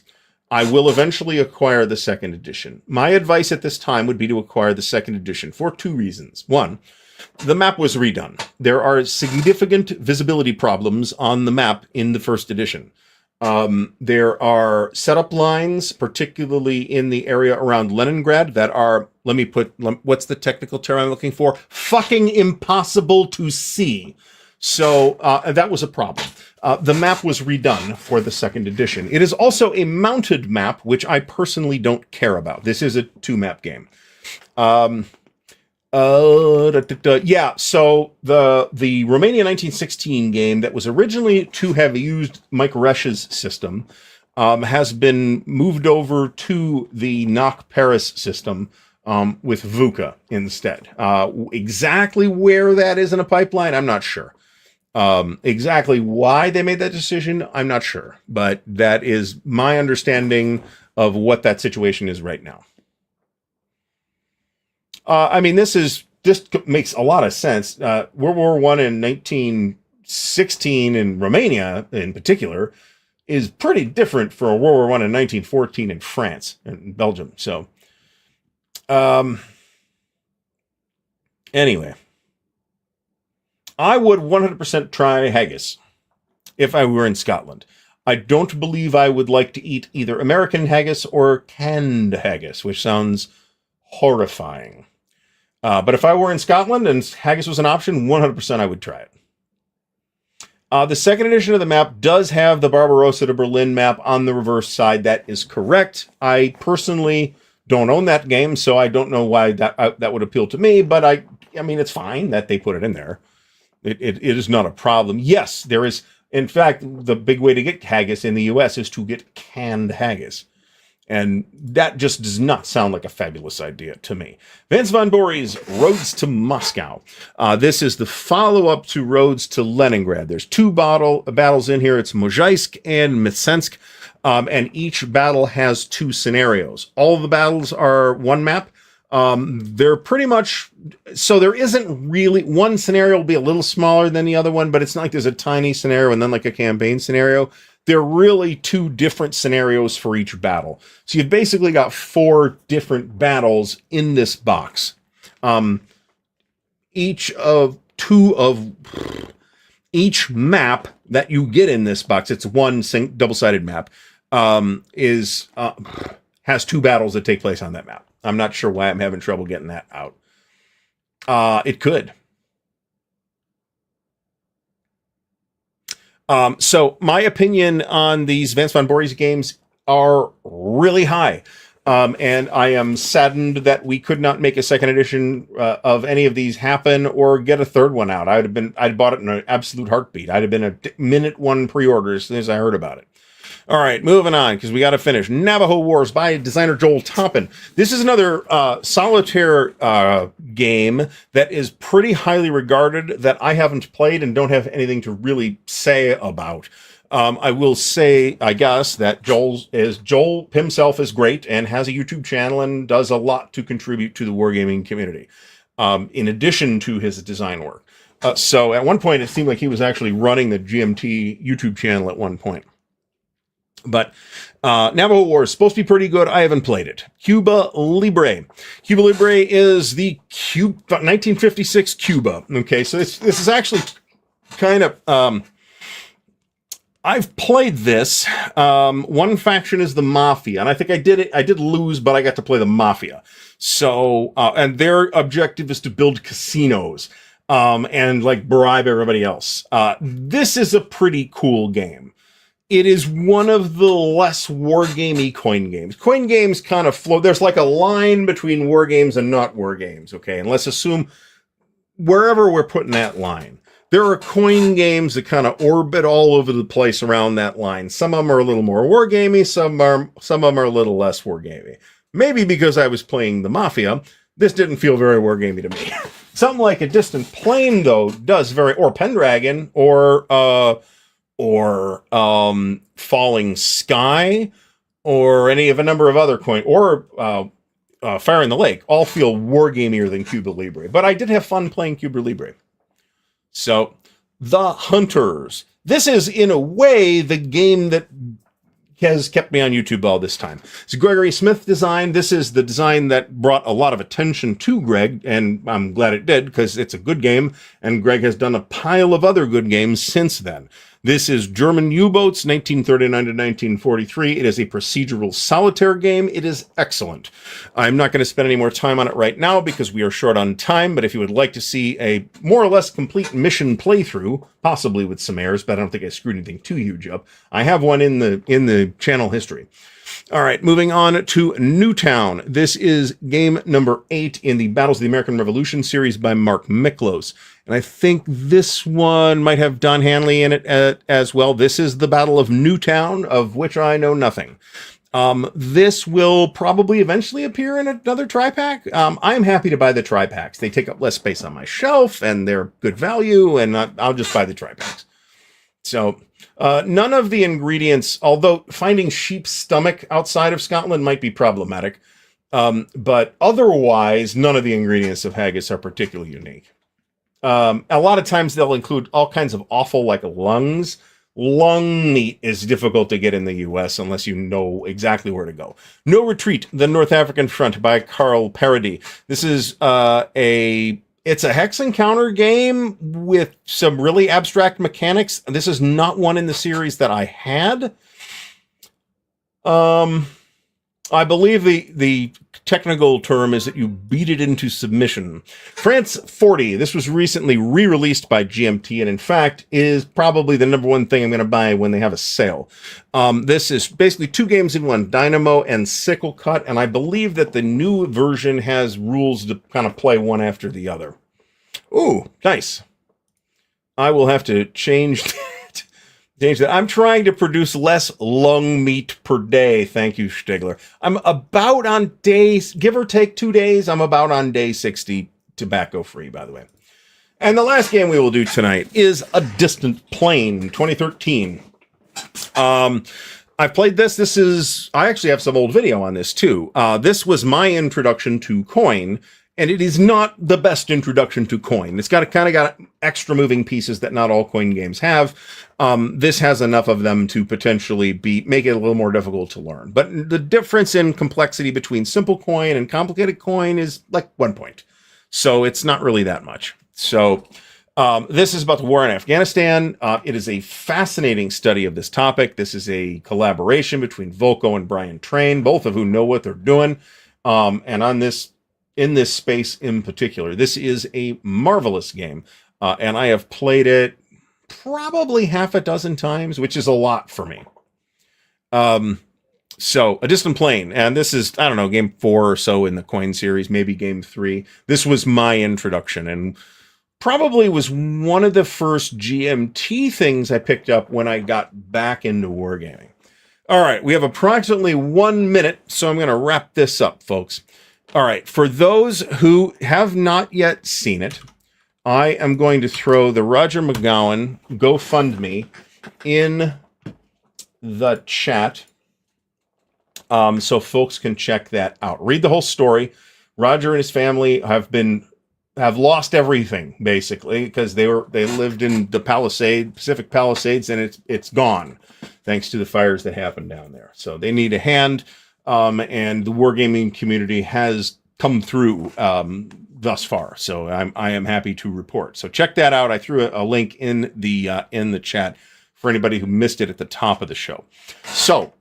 I will eventually acquire the second edition. My advice at this time would be to acquire the second edition for two reasons. One, the map was redone. There are significant visibility problems on the map in the first edition. There are setup lines, particularly in the area around Leningrad, that are, what's the technical term I'm looking for? Fucking impossible to see. So that was a problem. The map was redone for the second edition. It is also a mounted map, which I personally don't care about. This is a 2-map game. Yeah, so the Romania 1916 game that was originally to have used Mike Resch's system has been moved over to the Knock Paris system with VUCA instead. Exactly where that is in a pipeline, I'm not sure. Exactly why they made that decision, I'm not sure, but that is my understanding of what that situation is right now. I mean, this makes a lot of sense. World War I in 1916 in Romania, in particular, is pretty different from World War I in 1914 in France and Belgium. So, anyway. I would 100% try haggis if I were in Scotland. I don't believe I would like to eat either American haggis or canned haggis, which sounds horrifying. But if I were in Scotland and haggis was an option, 100% I would try it. The second edition of the map does have the Barbarossa to Berlin map on the reverse side. That is correct. I personally don't own that game, so I don't know why that would appeal to me, but I mean, it's fine that they put it in there. It is not a problem. Yes, there is. In fact, the big way to get haggis in the U.S. is to get canned haggis. And that just does not sound like a fabulous idea to me. Vance von Bory's Roads to Moscow. This is the follow-up to Roads to Leningrad. There's two battles in here. It's Mozhaisk and Mitsensk. And each battle has two scenarios. All of the battles are one map. They're pretty much, so there isn't really, one scenario will be a little smaller than the other one, but it's not like there's a tiny scenario and then like a campaign scenario. They're really two different scenarios for each battle. So you've basically got 4 different battles in this box. Each map that you get in this box, it's one double-sided map, has 2 battles that take place on that map. I'm not sure why I'm having trouble getting that out. It could. So my opinion on these Vance von Bory's games are really high. And I am saddened that we could not make a second edition of any of these happen or get a third one out. I'd bought it in an absolute heartbeat. I'd have been a minute one pre-order as soon as I heard about it. All right, moving on, because we got to finish. Navajo Wars by designer Joel Toppin. This is another solitaire game that is pretty highly regarded that I haven't played and don't have anything to really say about. I will say, I guess, that Joel himself is great and has a YouTube channel and does a lot to contribute to the wargaming community. in addition to his design work. So at one point, it seemed like he was actually running the GMT YouTube channel at one point. But Navajo War is supposed to be pretty good. I haven't played it. Cuba Libre. Cuba Libre is the 1956 Cuba. Okay, so this is actually kind of... I've played this. One faction is the Mafia, and I think I did lose, but I got to play the Mafia. So, and their objective is to build casinos, and like bribe everybody else. This is a pretty cool game. It is one of the less wargamey coin games. Coin games kind of flow. There's like a line between war games and not war games. Okay, and let's assume wherever we're putting that line. There are coin games that kind of orbit all over the place around that line. Some of them are a little more wargamey, some of them are a little less wargamey. Maybe because I was playing the Mafia, this didn't feel very wargamey to me. Something like A Distant Plane, though, does or Pendragon, or Falling Sky, or any of a number of other coin, or Fire in the Lake, all feel wargamier than Cuba Libre. But I did have fun playing Cuba Libre. So, The Hunters. This is, in a way, the game that has kept me on YouTube all this time. It's Gregory Smith design. This is the design that brought a lot of attention to Greg, and I'm glad it did, because it's a good game, and Greg has done a pile of other good games since then. This is German U-Boats, 1939 to 1943. It is a procedural solitaire game. It is excellent. I'm not going to spend any more time on it right now because we are short on time, but if you would like to see a more or less complete mission playthrough, possibly with some errors, but I don't think I screwed anything too huge up, I have one in the channel history. All right, moving on to Newtown. This is game number 8 in the Battles of the American Revolution series by Mark Miklos. And I think this one might have Don Hanley in it as well. This is the Battle of Newtown, of which I know nothing. This will probably eventually appear in another tri-pack. I'm happy to buy the tri-packs. They take up less space on my shelf, and they're good value, and I'll just buy the tri-packs. So, none of the ingredients, although finding sheep's stomach outside of Scotland might be problematic, but otherwise, none of the ingredients of haggis are particularly unique. A lot of times they'll include all kinds of awful, like lungs. Lung meat is difficult to get in the U.S. unless you know exactly where to go. No Retreat, The North African Front by Carl Parody. This is it's a hex encounter game with some really abstract mechanics. This is not one in the series that I had. I believe the technical term is that you beat it into submission. France 40. This was recently re-released by GMT, and in fact is probably the number one thing I'm going to buy when they have a sale. This is basically 2 games in one, Dynamo and Sickle Cut, and I believe that the new version has rules to kind of play one after the other. Ooh, nice. I will have to change that. I'm trying to produce less lung meat per day. Thank you, Stigler. I'm about on days, give or take 2 days, I'm about on day 60, tobacco free, by the way. And the last game we will do tonight is A Distant Plane, 2013. I've played this. I actually have some old video on this too. This was my introduction to coin. And it is not the best introduction to coin. It's got extra moving pieces that not all coin games have. This has enough of them to potentially make it a little more difficult to learn. But the difference in complexity between simple coin and complicated coin is like 1 point. So it's not really that much. So this is about the war in Afghanistan. It is a fascinating study of this topic. This is a collaboration between Volko and Brian Train, both of whom know what they're doing. And in this space in particular. This is a marvelous game, and I have played it probably half a dozen times, which is a lot for me. So, A Distant Plane, and this is, I don't know, game 4 or so in the coin series, maybe game 3. This was my introduction, and probably was one of the first GMT things I picked up when I got back into wargaming. All right, we have approximately 1 minute, so I'm going to wrap this up, folks. All right, for those who have not yet seen it, I am going to throw the Rodger MacGowan GoFundMe in the chat so folks can check that out. Read the whole story. Rodger and his family have been have lost everything basically because they lived in the Pacific Palisades, and it's gone thanks to the fires that happened down there. So they need a hand, and the wargaming community has come through thus far. So I am happy to report. So check that out. I threw a link in the chat for anybody who missed it at the top of the show. So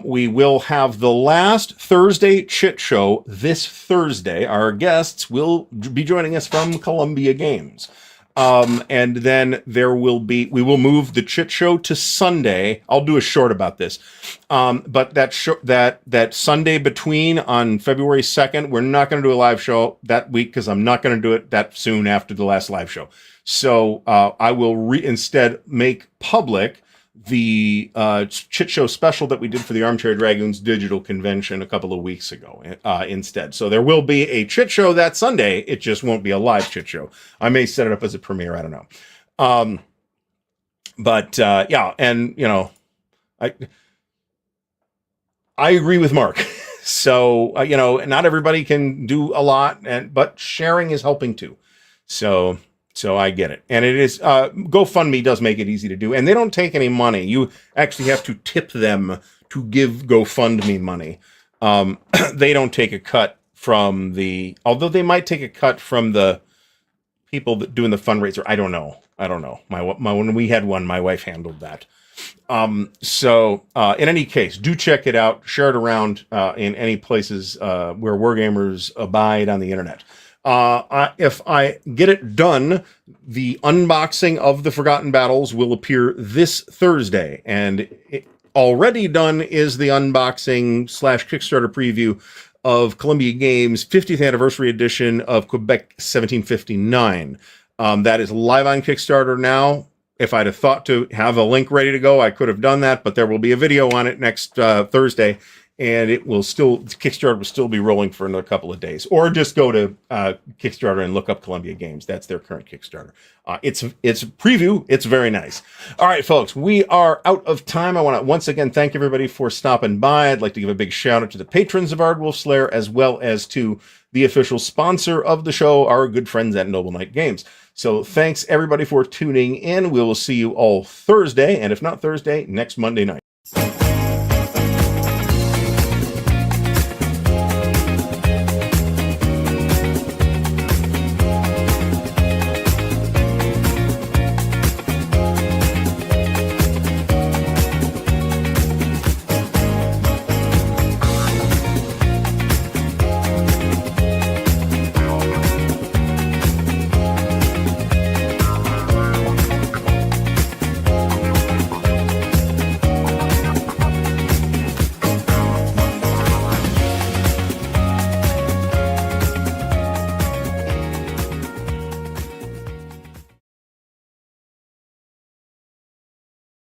we will have the last Thursday Chit Show this Thursday. Our guests will be joining us from Columbia Games. And then we will move the Chit Show to Sunday. I'll do a short about this. But that Sunday between on February 2nd, we're not going to do a live show that week because I'm not going to do it that soon after the last live show. So I will instead make public the Chit Show special that we did for the Armchair Dragoons digital convention a couple of weeks ago instead. So there will be a Chit Show that Sunday. It just won't be a live Chit Show. I may set it up as a premiere. I don't know. Yeah, and I agree with Mark. So not everybody can do a lot, but sharing is helping too. So I get it. And it is, GoFundMe does make it easy to do. And they don't take any money. You actually have to tip them to give GoFundMe money. They don't take a cut from although they might take a cut from the people that doing the fundraiser. I don't know. When we had one, my wife handled that. So in any case, do check it out. Share it around in any places where wargamers abide on the internet. If I get it done, the unboxing of the Forgotten Battles will appear this Thursday, and already done is the unboxing / Kickstarter preview of Columbia Games' 50th anniversary edition of Quebec 1759. That is live on Kickstarter now. If I'd have thought to have a link ready to go, I could have done that, but there will be a video on it next Thursday. And Kickstarter will still be rolling for another couple of days. Or just go to Kickstarter and look up Columbia Games. That's their current Kickstarter. It's a preview. It's very nice. All right, folks, we are out of time. I want to once again thank everybody for stopping by. I'd like to give a big shout out to the patrons of Ardwulf's Lair, as well as to the official sponsor of the show, our good friends at Noble Knight Games. So thanks, everybody, for tuning in. We will see you all Thursday, and if not Thursday, next Monday night.